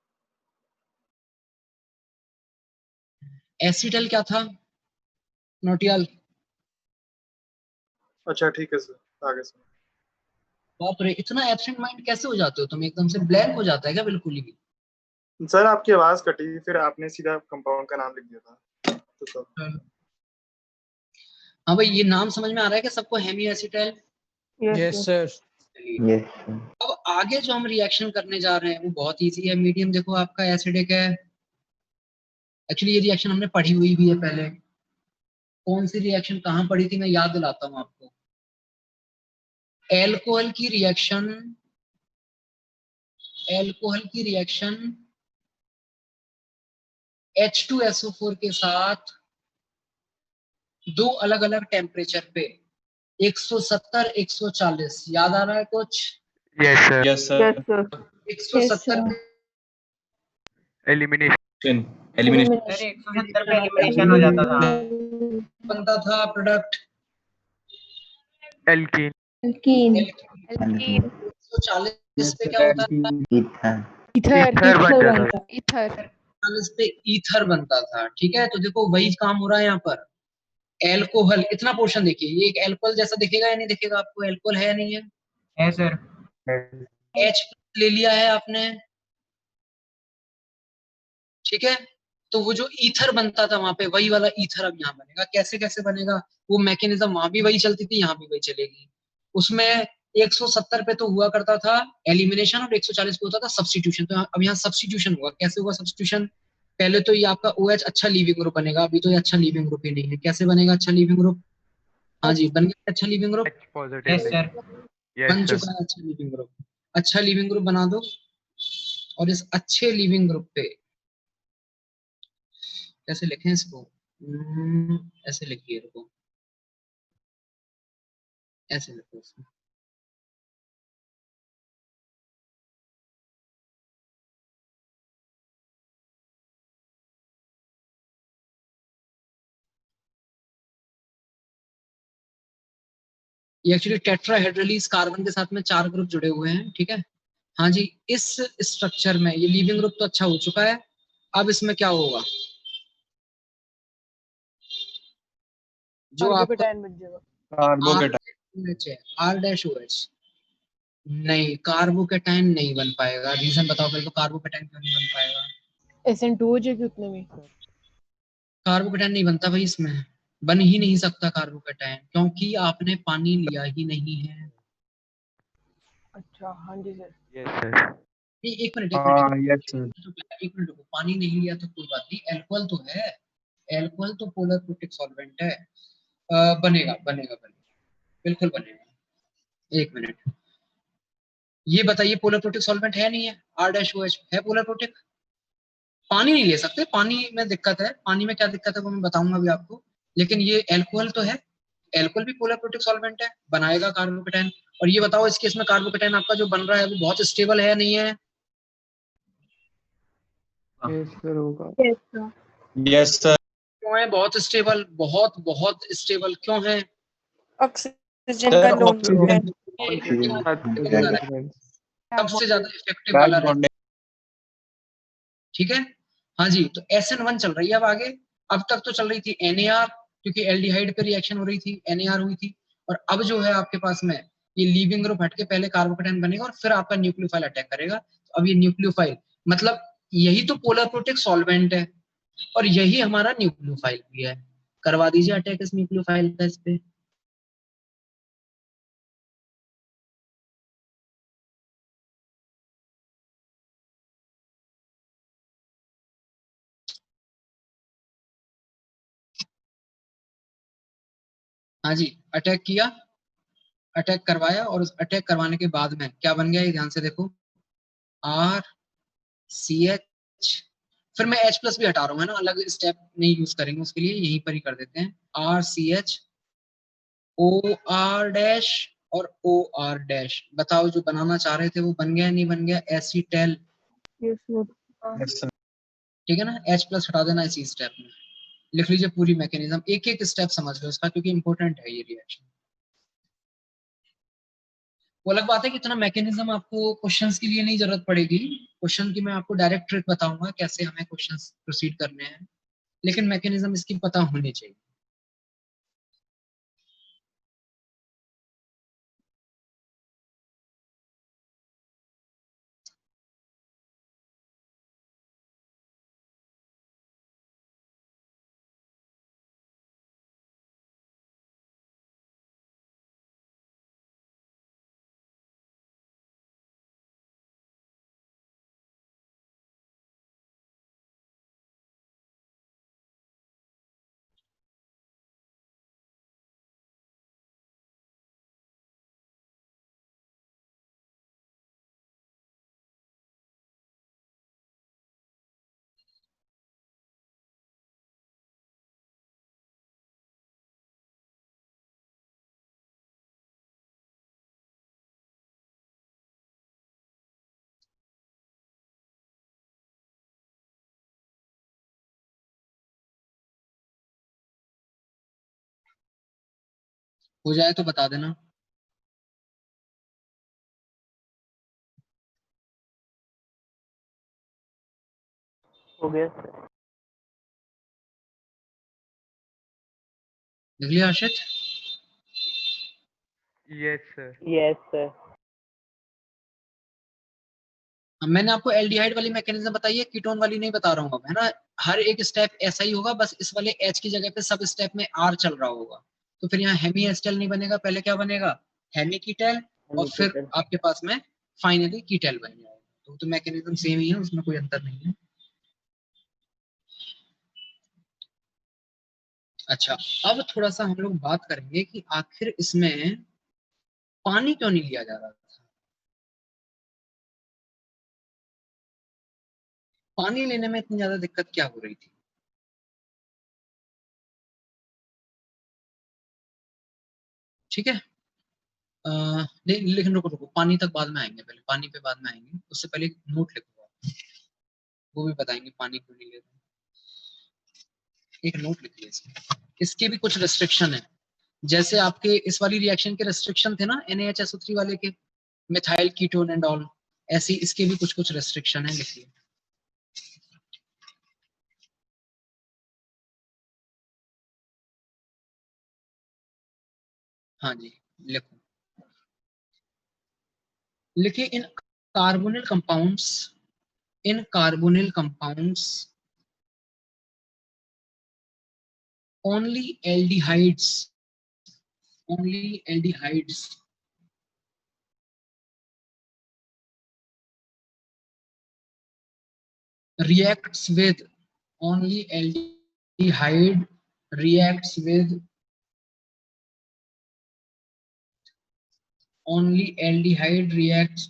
एसिटल क्या था नोटियाल? अच्छा ठीक है सर, आगे सर। बाप रे, इतना एब्सेंट माइंड कैसे हो जाते हो तुम? एकदम से ब्लैंक हो जाता है क्या बिल्कुल ही? सर आपकी आवाज कटी, फिर आपने सीधा कंपाउंड का नाम लिख दिया था तो सर। हाँ भाई, ये नाम समझ में आ रहा है क्या सबको? Hemiacetal. Yes sir. अब आगे जो हम रिएक्शन करने जा रहे हैं वो बहुत इजी है। मीडियम देखो आपका एसिडिक है। एक्चुअली ये रिएक्शन हमने पढ़ी हुई भी है पहले। कौन सी रिएक्शन कहाँ पढ़ी थी, मैं याद दिलाता हूँ आपको। एल्कोहल की रिएक्शन, H2SO4 के साथ 2 अलग अलग टेम्परेचर पे 170 140, याद आ रहा है कुछ? Yes sir. 170 पे एलिमिनेशन सर 170 पे एलिमिनेशन हो जाता था। बनता था प्रोडक्ट एल्कीन। 140 पे क्या होता था? ईथर। 40 पे ईथर बनता था। ठीक है, तो देखो वही काम हो रहा है यहाँ पर। एल्कोहल, इतना पोर्शन देखिए, ये एक एल्कोहल जैसा दिखेगा या नहीं दिखेगा आपको? एल्कोहल है या नहीं है? है सर। H ले लिया है आपने, ठीक है, तो वो जो ईथर बनता था वहां पे, वही वाला ईथर अब यहाँ बनेगा। कैसे कैसे बनेगा? वो मैकेनिज्म वहां भी वही चलती थी, यहाँ भी वही चलेगी। उसमें 170 पे तो हुआ करता था एलिमिनेशन और 140 पे होता था सब्स्टिट्यूशन। तो अब यहाँ सब्स्टिट्यूशन होगा। कैसे होगा सब्स्टिट्यूशन? पहले तो ये आपका OH अच्छा लीविंग ग्रुप बनेगा। अभी तो ये अच्छा लीविंग ग्रुप ही नहीं है। कैसे बनेगा अच्छा लीविंग ग्रुप? हाँ जी, बन गया अच्छा लीविंग ग्रुप। Yes sir. बन चुका है अच्छा लीविंग ग्रुप। अच्छा लीविंग ग्रुप बना दो और इस अच्छे लीविंग ग्रुप पे कैसे लिखें इसको? ऐसे लिखिए, रुको, ऐसे लिखो इसको। ये एक्चुअली टेट्राहेड्रली इस कार्बन के साथ में 4 ग्रुप जुड़े हुए हैं। ठीक है, हाँ जी, इस स्ट्रक्चर में ये लीविंग ग्रुप तो अच्छा हो चुका है। अब इसमें क्या होगा, जो आपका कार्बोकेटायन बन जाएगा। कार्बोकेटाइन R डैश OH, नहीं कार्बोकेटाइन नहीं बन पाएगा। रीजन बताओ पहले, तो कार्बोकेटाइन क्यों नहीं बन पाएगा? SN2 हो जाएगी उतने में। कार्बोकेटाइन नहीं बनता भाई, इसमें बन ही नहीं सकता कार्बोकेटाइन, क्योंकि आपने पानी लिया ही नहीं है। अच्छा हाँ जी सर। Yes sir. नहीं, एक मिनट हाँ यस सर। एक मिनट रुको, पानी नहीं लिया तो कोई बात नहीं, एल्कोहल तो है, एल्कोहल तो पोलर प्रोटिक सॉल्वेंट है। बनेगा बनेगा बनेगा, बिल्कुल बनेगा। एक मिनट, ये बताइए पोलर प्रोटिक सॉल्वेंट है नहीं है? R डैश OH है पोलर प्रोटिक? पानी नहीं ले सकते, पानी में दिक्कत है, पानी में क्या दिक्कत है वो मैं बताऊंगा अभी आपको, लेकिन ये एल्कोहल तो है, एल्कोहल भी पोलर प्रोटिक सॉल्वेंट है, बनाएगा कार्बोकेटाइन। और ये बताओ इस केस में कार्बोकेटाइन आपका जो बन रहा है वो बहुत स्टेबल है नहीं है? यस सर होगा। Yes sir. क्यों है बहुत स्टेबल, बहुत बहुत स्टेबल क्यों है? ऑक्सीजन का लोन सबसे ज्यादा इफेक्टिव वाला है, ठीक है। हाँ जी, तो SN1 चल रही है अब आगे। अब तक तो चल रही थी NAR, क्योंकि एल्डिहाइड पे रिएक्शन हो रही थी, NAR हुई थी। और अब जो है आपके पास में ये लीविंग ग्रुप हट के पहले कार्बोकेटाइन बनेगा और फिर आपका न्यूक्लियोफाइल अटैक करेगा। तो अब ये न्यूक्लियोफाइल मतलब यही तो पोलर प्रोटिक सॉल्वेंट है और यही हमारा न्यूक्लियोफाइल भी है। करवा दीजिए अटैक इस न्यूक्लियोफाइल का इस पे। हाँ जी, अटैक किया, अटैक करवाया, और उस अटैक करवाने के बाद में क्या बन गया ये ध्यान से देखो, RCH, फिर मैं H+ भी हटा रहा हूँ, है ना, अलग स्टेप नहीं यूज करेंगे उसके लिए, यहीं पर ही कर देते हैं। RCH OR डैश और OR डैश, बताओ जो बनाना चाह रहे थे वो बन गया नहीं बन गया? एसीटेल, ठीक है ना, H+ हटा देना इसी स्टेप में। लिख लीजिए पूरी मैकेनिज्म, एक एक स्टेप समझ लो इसका, क्योंकि इंपॉर्टेंट है ये रिएक्शन। वो अलग बात है कि इतना मैकेनिज्म आपको क्वेश्चंस के लिए नहीं जरूरत पड़ेगी, क्वेश्चन की मैं आपको डायरेक्ट ट्रिक बताऊंगा कैसे हमें क्वेश्चंस प्रोसीड करने हैं, लेकिन मैकेनिज्म इसकी पता होनी चाहिए। हो जाए तो बता देना। हो गया। लिख लिया Harshit? Yes sir. Yes sir. मैंने आपको एल्डिहाइड वाली मैकेनिज्म बताई है, कीटोन वाली नहीं बता रहा हूँ अब, है ना। हर एक स्टेप ऐसा ही होगा, बस इस वाले H की जगह पे सब स्टेप में R चल रहा होगा, तो फिर यहाँ हेमी एस्टेल नहीं बनेगा, पहले क्या बनेगा, हेमी कीटेल, और फिर आपके पास में फाइनली कीटेल बन जाएगा। तो मैकेनिज्म सेम ही है, उसमें कोई अंतर नहीं है। अच्छा, अब थोड़ा सा हम लोग बात करेंगे कि आखिर इसमें पानी क्यों नहीं लिया जा रहा था। पानी लेने में इतनी ज्यादा दिक्कत क्या हो रही थी? ठीक है, लेकिन रुको रुको, पानी तक बाद में आएंगे, पहले पानी पे बाद में आएंगे, उससे पहले एक नोट लिखो, वो भी बताएंगे पानी क्यों नहीं लेते। एक नोट लिखिए इसमें, इसके भी कुछ रेस्ट्रिक्शन है, जैसे आपके इस वाली रिएक्शन के रेस्ट्रिक्शन थे ना NaHSO3 वाले के, मिथाइल कीटोन एंड ऑल, ऐसी इसके भी कुछ कुछ रेस्ट्रिक्शन है, लिखिए। हाँ जी, लिखो, लिखिए इन carbonyl compounds only aldehydes reacts with only aldehyde reacts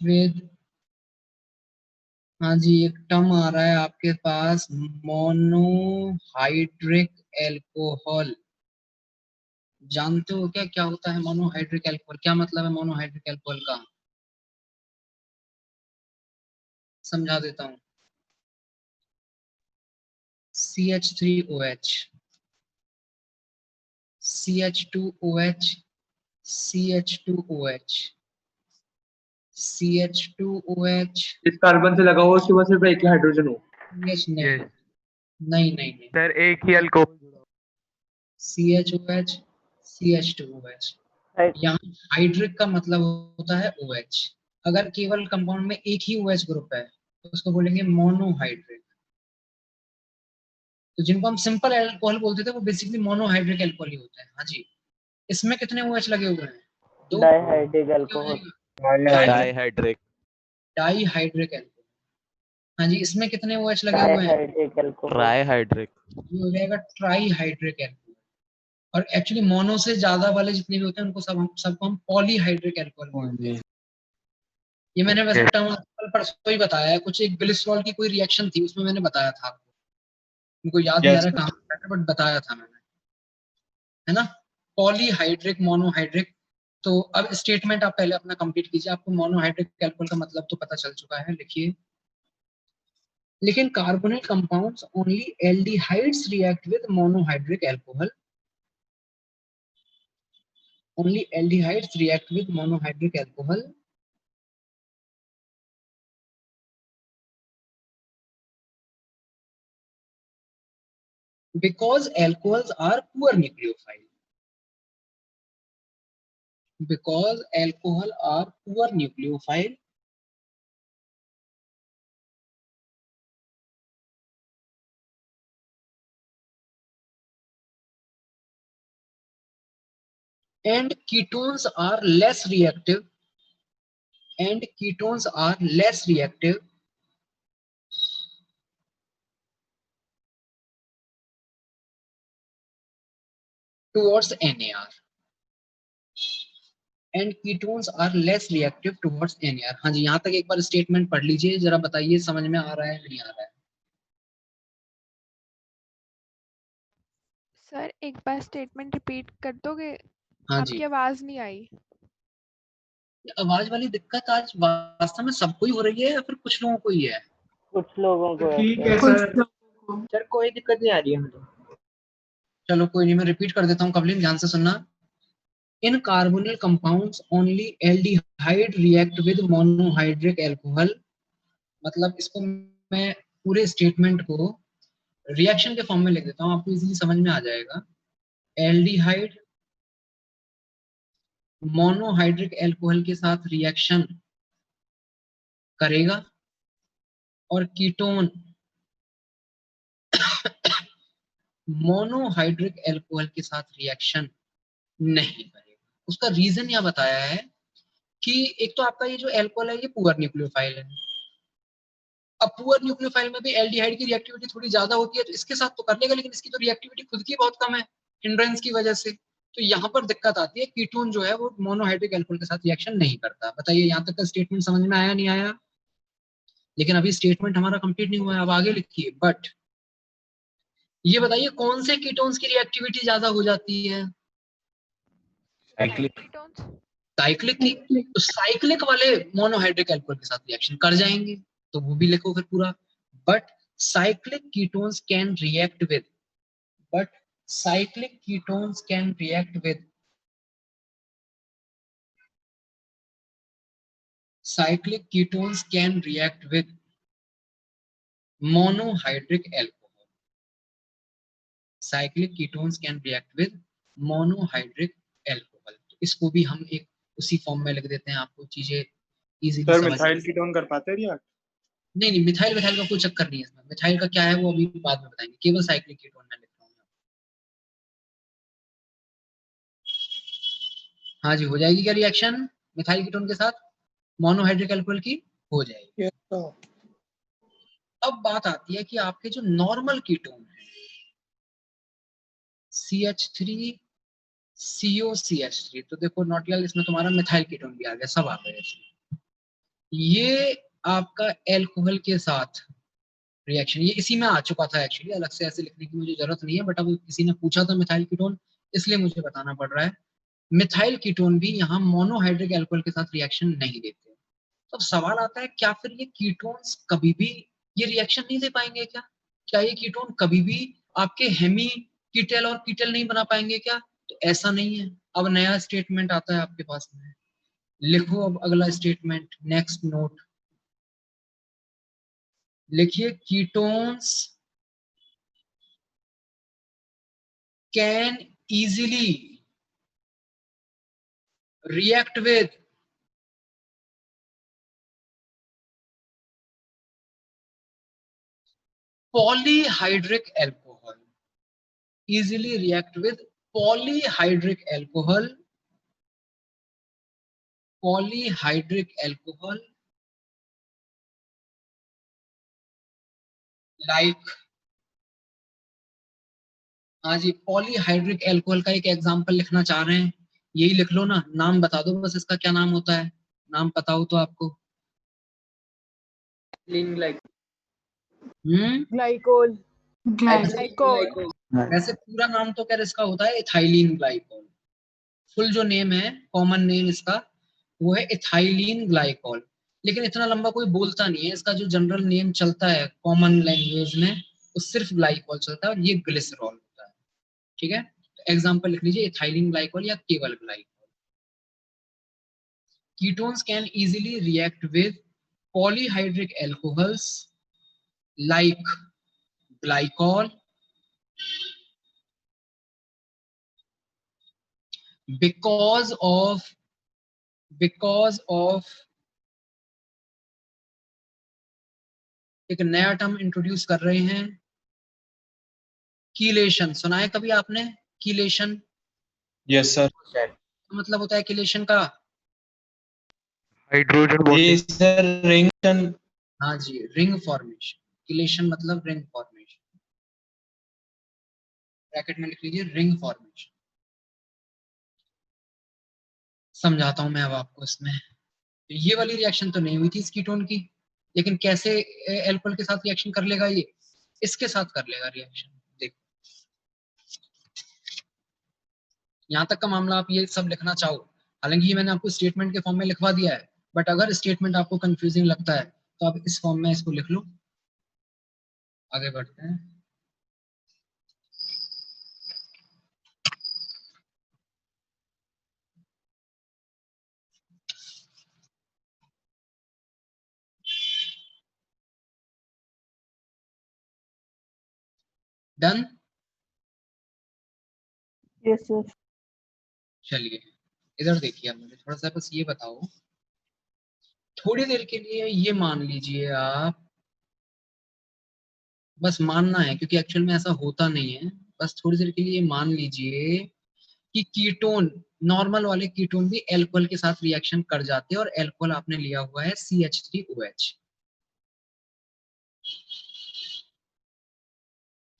with हाँ जी, एक टर्म आ रहा है आपके पास, मोनोहाइड्रिक एल्कोहल। जानते हो क्या क्या होता है मोनोहाइड्रिक एल्कोहल? क्या मतलब है मोनोहाइड्रिक एल्कोहल का? समझा देता हूँ। CH3OH, CH2OH, CH2OH, CH2OH, इस कार्बन से लगा हुआ उसके पास सिर्फ एक ही हाइड्रोजन हो। नहीं सर एक ही अल्कोहल CHOH, CH2OH। यहाँ हाइड्रिक का मतलब होता है OH। अगर केवल कंपाउंड में एक ही OH ग्रुप है तो उसको बोलेंगे मोनोहाइड्रिक। तो जिनको हम सिंपल अल्कोहल बोलते थे वो बेसिकली मोनोहाइड्रिक अल्कोहल ही होता है। हाँ जी, इसमें कितने OH लगे हुए हैं? दो। Dihydric alcohol, dihydric alcohol. हाँ जी, इसमें कितने OH लगे हुए हैं? डाइहाइड्रिक अल्कोहल, ट्राइहाइड्रिक ये हो जाएगा ट्राईहाइड्रिक अल्कोहल। और एक्चुअली मोनो से ज्यादा वाले जितने भी होते हैं उनको सबको हम पॉलीहाइड्रिक अल्कोहल बोलते हैं। ये मैंने वैसे टर्म परसों ही बताया है, कुछ एक ग्लिसरॉल की कोई रिएक्शन थी उसमें मैंने बताया था आपको, मुझको याद नहीं आ रहा कहाँ बट बताया था मैंने, है ना? Polyhydric, monohydric. तो अब स्टेटमेंट आप पहले अपना कंप्लीट कीजिए। आपको मोनोहाइड्रिक अल्कोहल का मतलब तो पता चल चुका है। लिखिए, लेकिन carbonyl compounds only aldehydes react with monohydric alcohol. Only aldehydes react with monohydric alcohol. Because alcohols are poor nucleophile. Because alcohol are poor nucleophile. And ketones are less reactive. And ketones are less reactive towards NAR. And ketones are less reactive towards NAR. हाँ जी, यहाँ तक एक बार statement पढ़ लीजिए, जरा बताइए समझ में आ रहा है नहीं आ रहा है? सर एक बार स्टेटमेंट रिपीट कर दोगे? हाँ जी, आपकी आवाज नहीं आई। आवाज वाली दिक्कत आज वास्तव में सबको ही हो रही है या फिर कुछ लोगों को ही है? कुछ लोगों को ठीक ऐसा है है। सर। सर कोई दिक्कत नहीं आ रही है मुझे। चलो कोई नहीं, मैं रिपीट कर देता हूँ। कबलिन ध्यान से सुनना। इन carbonyl compounds only aldehyde react with monohydric alcohol. मतलब इसको मैं पूरे स्टेटमेंट को रिएक्शन के फॉर्म में लिख देता हूँ, आपको इजीली समझ में आ जाएगा। एल्डिहाइड मोनोहाइड्रिक अल्कोहल के साथ रिएक्शन करेगा और कीटोन मोनोहाइड्रिक अल्कोहल के साथ रिएक्शन नहीं करेगा। उसका रीजन यह बताया है कि एक तो आपका ये जो अल्कोहल है ये पुअर न्यूक्लियोफाइल है। अब पुअर न्यूक्लियोफाइल में भी एल्डिहाइड की रिएक्टिविटी थोड़ी ज्यादा होती है, तो इसके साथ तो कर लेगा, लेकिन इसकी तो रिएक्टिविटी खुद की बहुत कम है हिंड्रेंस की वजह से। तो यहाँ पर दिक्कत आती है, कीटोन जो है वो मोनोहाइड्रिक अल्कोहल के साथ रिएक्शन नहीं करता। बताइए यहाँ तक का स्टेटमेंट समझ में आया नहीं आया? लेकिन अभी स्टेटमेंट हमारा कंप्लीट नहीं हुआ है, अब आगे लिखिए। बट ये बताइए कौन से कीटोन्स की रिएक्टिविटी ज्यादा हो जाती है? साइक्लिक की। तो साइक्लिक वाले मोनोहाइड्रिक अल्कोहल के साथ रिएक्शन कर जाएंगे, तो वो भी लिखो फिर पूरा। But cyclic ketones can react with monohydric alcohol. Cyclic ketones can react with monohydric alcohol. तो इसको भी हम एक उसी फॉर्म में लिख देते हैं, आपको चीजें इजीली सर समझ। मिथाइल कीटोन कर पाते हैं रिएक्ट? नहीं, मिथाइल मिथाइल का कोई चक्कर नहीं है इसमें। मिथाइल का क्या है वो अभी बाद में बताएंगे, केवल साइक्लिक कीटोन में लिख रहा हूँ। हाँ जी, हो जाएगी क्या रिएक्शन मिथाइल कीटोन के साथ मोनोहाइड्रिक अल्कोहल की? हो जाएगी। अब बात आती है कि आपके जो नॉर्मल कीटोन है CH3 COCH3, तो देखो नॉटियल इसमें तुम्हारा मिथाइल कीटोन भी आ गया, सब आ गए इसमें। ये आपका एल्कोहल के साथ रिएक्शन, ये इसी में आ चुका था एक्चुअली, अलग से ऐसे लिखने की मुझे जरूरत नहीं है, बट अब किसी ने पूछा था मिथाइल कीटोन, इसलिए मुझे बताना पड़ रहा है। मिथाइल कीटोन भी यहाँ मोनोहाइड्रिक अल्कोहल के साथ रिएक्शन नहीं देते। तो अब सवाल आता है, क्या फिर ये कीटोन्स कभी भी ये रिएक्शन नहीं दे पाएंगे क्या? क्या ये कीटोन कभी भी आपके हेमी कीटल और कीटल नहीं बना पाएंगे क्या? तो ऐसा नहीं है। अब नया स्टेटमेंट आता है आपके पास में, लिखो अब अगला स्टेटमेंट, नेक्स्ट नोट लिखिए, ketones can easily react with polyhydric alcohol, easily react with polyhydric alcohol, like, हाँ जी, पॉलीहाइड्रिक अल्कोहल का एक एग्जांपल लिखना चाह रहे हैं, यही लिख लो ना, नाम बता दो बस, इसका क्या नाम होता है, नाम पता हो तो आपको। ग्लाइकोल। वैसे पूरा नाम तो क्या इसका होता है, इथाइलिन ग्लाइकोल। फुल जो नेम है, कॉमन नेम इसका वो है इथाइलिन ग्लाइकोल, लेकिन इतना लंबा कोई बोलता नहीं है। इसका जो जनरल नेम चलता है कॉमन लैंग्वेज में वो सिर्फ ग्लाइकोल चलता है, और ये ग्लिसरॉल होता है। ठीक है, तो एग्जांपल लिख लीजिए, इथाइलिन ग्लाइकोल या केवल glycol. Ketones can easily react with polyhydric alcohols like glycol because of एक नया टर्म इंट्रोड्यूस कर रहे हैं, कीलेशन। सुना है कभी आपने कीलेशन? Yes sir. मतलब होता है कीलेशन का हाइड्रोजन बॉन्डिंग। रिंग। हाँ जी, रिंग फॉर्मेशन। कीलेशन मतलब रिंग फॉर्मेशन, ब्रैकेट में लिख लीजिए रिंग फॉर्मेशन। समझाता हूं मैं अब आपको इसमें। ये वाली रिएक्शन तो नहीं हुई थी इस कीटोन की, लेकिन कैसे एल्कोहल के साथ रिएक्शन कर लेगा, ये इसके साथ कर लेगा रिएक्शन। देखो यहां तक का मामला आप ये सब लिखना चाहो, हालांकि ये मैंने आपको स्टेटमेंट के फॉर्म में लिखवा दिया है, बट अगर स्टेटमेंट आपको कंफ्यूजिंग लगता है तो आप इस फॉर्म में इसको लिख लो। आगे बढ़ते हैं। डन? Yes sir. चलिए इधर देखिए, आप मुझे थोड़ा सा बस ये बताओ, थोड़ी देर के लिए ये मान लीजिए आप, बस मानना है क्योंकि एक्चुअल में ऐसा होता नहीं है, बस थोड़ी देर के लिए मान लीजिए कि कीटोन, नॉर्मल वाले कीटोन भी एल्कोहल के साथ रिएक्शन कर जाते हैं, और एल्कोहल आपने लिया हुआ है CH3OH।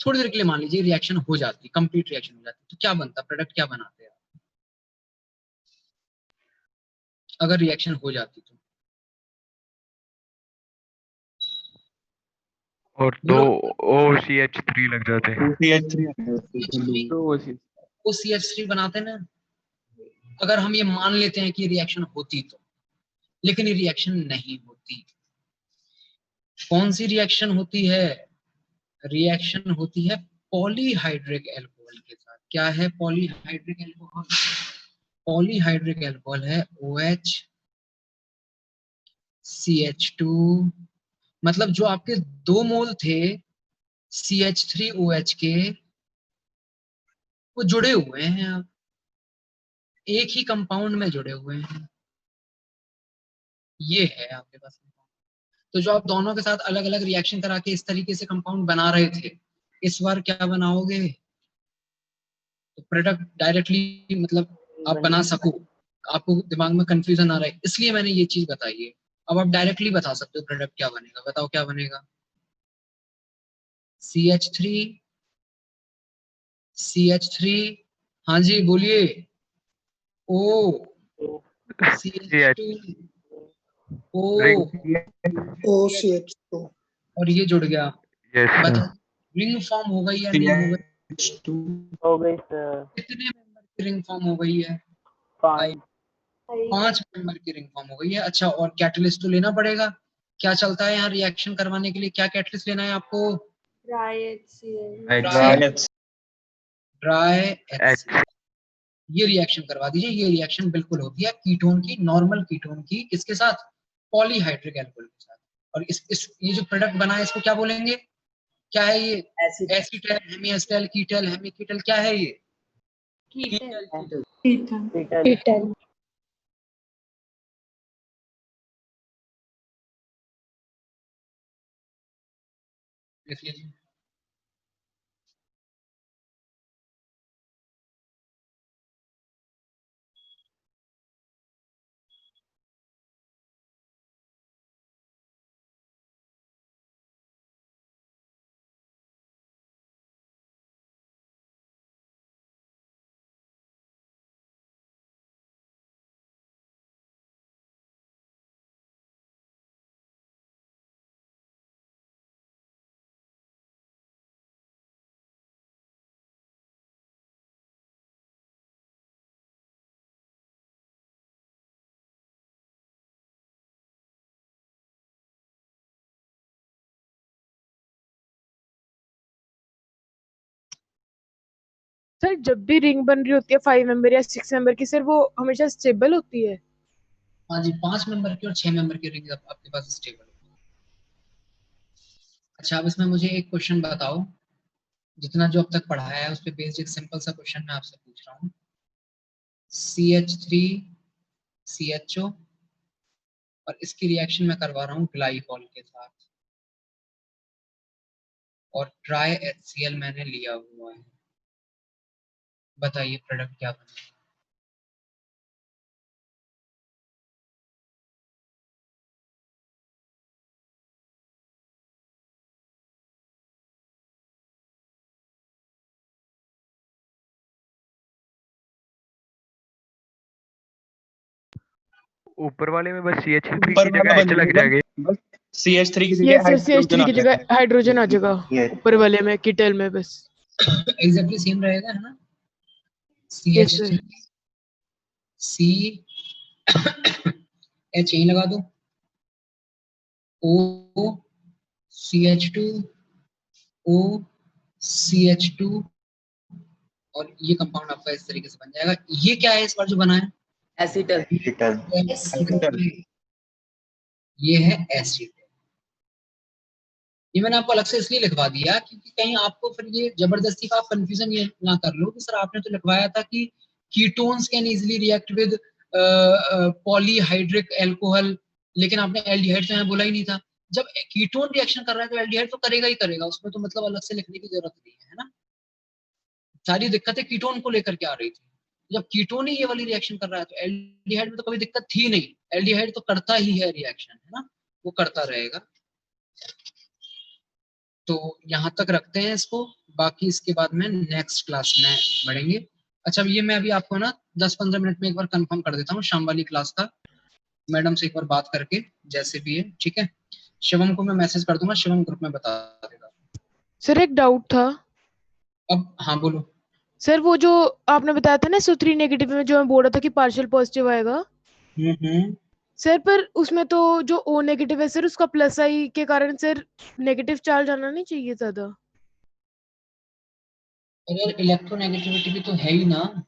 थोड़ी देर के लिए मान लीजिए रिएक्शन हो जाती, कंप्लीट रिएक्शन हो जाती, तो क्या बनता, प्रोडक्ट क्या बनाते हैं अगर रिएक्शन हो जाती तो? और दो OCH3 लग जाते हैं। OCH3 बनाते ना, अगर हम ये मान लेते हैं कि रिएक्शन होती तो, लेकिन ये रिएक्शन नहीं होती। कौन सी रिएक्शन होती है? रिएक्शन होती है पॉलीहाइड्रिक अल्कोहल के साथ। क्या है पॉलीहाइड्रिक अल्कोहल? पॉलीहाइड्रिक अल्कोहल है OH CH2, मतलब जो आपके 2 मोल थे CH3OH के, वो जुड़े हुए हैं अब। एक ही कंपाउंड में जुड़े हुए हैं। ये है आपके पास कंपाउंड। तो जो आप दोनों के साथ अलग अलग रिएक्शन करा के इस तरीके से कंपाउंड बना रहे थे, इस बार क्या बनाओगे? तो प्रोडक्ट डायरेक्टली मतलब आप बना सको, आपको दिमाग में कंफ्यूजन आ रहा है, इसलिए मैंने ये चीज बताई है। अब आप डायरेक्टली बता सकते हो प्रोडक्ट क्या बनेगा। बताओ क्या बनेगा? CH3 CH3, हाँ जी बोलिए। O CH2 O OCH2 और ये जुड़ गया। यस बताओ रिंग फॉर्म हो गई या नहीं हो गई? हो गई सर। कितने मेंबर की रिंग फॉर्म हो गई है? 5। 5 मेंबर की रिंग फॉर्म हो गई है। अच्छा, और कैटलिस्ट तो लेना पड़ेगा। क्या चलता है यहाँ रिएक्शन करवाने के लिए? क्या कैटलिस्ट लेना है आपको? Dry HCl। ये रिएक्शन करवा दीजिए। ये रिएक्शन बिल्कुल होती है कीटोन की, नॉर्मल कीटोन की, किसके साथ? पॉलीहाइड्रिक एल्कोहल के साथ। और इस ये जो प्रोडक्ट बना है इसको क्या बोलेंगे? क्या है ये? एसीटल, हेमीएस्टल, कीटल, हेमीकीटल, क्या है ये? कीटल। लिख लीजिए। सर जब भी रिंग बन रही होती है 5 मेंबर या 6 मेंबर की, सर वो हमेशा स्टेबल होती है? हाँ जी, 5 मेंबर की और 6 मेंबर की रिंग आपके पास स्टेबल होगी। अच्छा, अब इसमें मुझे एक क्वेश्चन बताओ, जितना जो अब तक पढ़ाया है उस पर बेस्ड एक सिंपल सा क्वेश्चन मैं आपसे पूछ रहा हूँ। CH3 CHO और इसकी रिएक्शन मैं करवा रहा हूँ ग्लाइकॉल के साथ, और ट्राई HCl मैंने लिया हुआ है। बताइए प्रोडक्ट क्या बनेगा? ऊपर वाले में बस CH3 ऊपर की वाला जगह बन H लग जाएगा, जाएगी। बस CH3 की ये जगह सर हाइड्रोजन CH3 आ की जाएगा। जगह हाइड्रोजन आ जाएगा ऊपर वाले में, कीटल में बस। एग्जैक्टली सेम रहेगा, है ना? Yes sir. CH3 C H यहीं लगा दो, O CH2 O CH2, और ये कंपाउंड आपका इस तरीके से बन जाएगा। ये क्या है इस बार जो बना है? एसिटल। ये है एसिड। ये मैंने आपको अलग से इसलिए लिखवा दिया क्योंकि कहीं आपको फिर ये जबरदस्ती का आप कंफ्यूजन ये ना कर लो कि सर आपने तो लिखवाया था कि ketones can easily react with polyhydric alcohol, लेकिन आपने एल्डिहाइड तो यहाँ बोला ही नहीं था। जब कीटोन रिएक्शन कर रहा है तो एल्डिहाइड तो करेगा ही करेगा, उसमें तो मतलब अलग से लिखने की जरूरत नहीं है ना। सारी दिक्कतें कीटोन को लेकर के आ रही थी। जब कीटोन ही ये वाली रिएक्शन कर रहा है तो एल्डिहाइड में तो कभी दिक्कत थी नहीं। एल्डिहाइड तो करता ही है रिएक्शन, है ना, वो करता रहेगा। तो यहाँ तक रखते हैं इसको, बाकी इसके बाद में नेक्स्ट क्लास में बढ़ेंगे। अच्छा, ये मैं अभी आपको ना 10-15 मिनट में एक बार कंफर्म कर देता हूँ शाम वाली क्लास का, मैडम से एक बार बात करके, जैसे भी है, ठीक है। शिवम को मैं मैसेज कर दूंगा, शिवम ग्रुप में बता देगा। सर एक डाउट था। अब हाँ बोलो। सर वो जो आपने बताया था ना SO3 नेगेटिव में, जो मैं बोल रहा था कि पार्शियल पॉजिटिव आएगा, सर पर उसमें तो जो O नेगेटिव है सर, उसका प्लस आई के कारण सर नेगेटिव चार्ज आना नहीं चाहिए ज्यादा। अगर इलेक्ट्रोनेगेटिविटी भी तो है ही ना।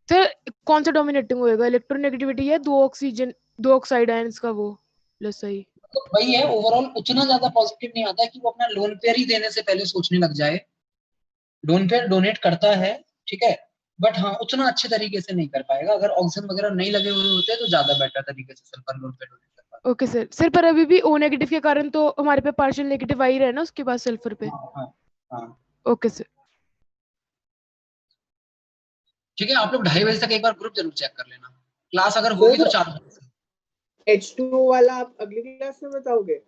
सर कौन सा डोमिनेटिंग होएगा, इलेक्ट्रोनेगेटिविटी है 2 ऑक्सीजन 2 ऑक्साइड आयंस का, वो प्लस आई। तो वही है, ओवरऑल उतना ज्यादा पॉजिटिव नहीं आता है कि वो अपना लोन पेयर ही देने से पहले सोचने लग जाए। लोन पेयर डोनेट करता है, ठीक है, बट हाँ उतना अच्छे तरीके से नहीं कर पाएगा। अगर ऑक्सीजन वगैरह नहीं लगे हुए होते तो ज्यादा बेटर तरीके से सल्फर लोन पे डोनेट कर पाएगा। Okay sir. सर पर अभी भी ओ नेगेटिव के कारण तो हमारे पे पार्शियल नेगेटिव आ ही रहा है ना उसके बाद सल्फर पे। हाँ ओके सर। ठीक है, आप लोग 2:30 बजे तक एक बार ग्रुप जरूर चेक कर लेना। क्लास अगर होगी तो 4 बजे से। H2O वाला आप अगली क्लास में बताओगे?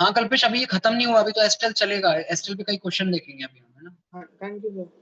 हाँ कल्पेश, अभी ये खत्म नहीं हुआ, अभी तो एस्टेल चलेगा। एस्टेल पे कई क्वेश्चन देखेंगे अभी हम, है ना। हाँ, थैंक यू सर।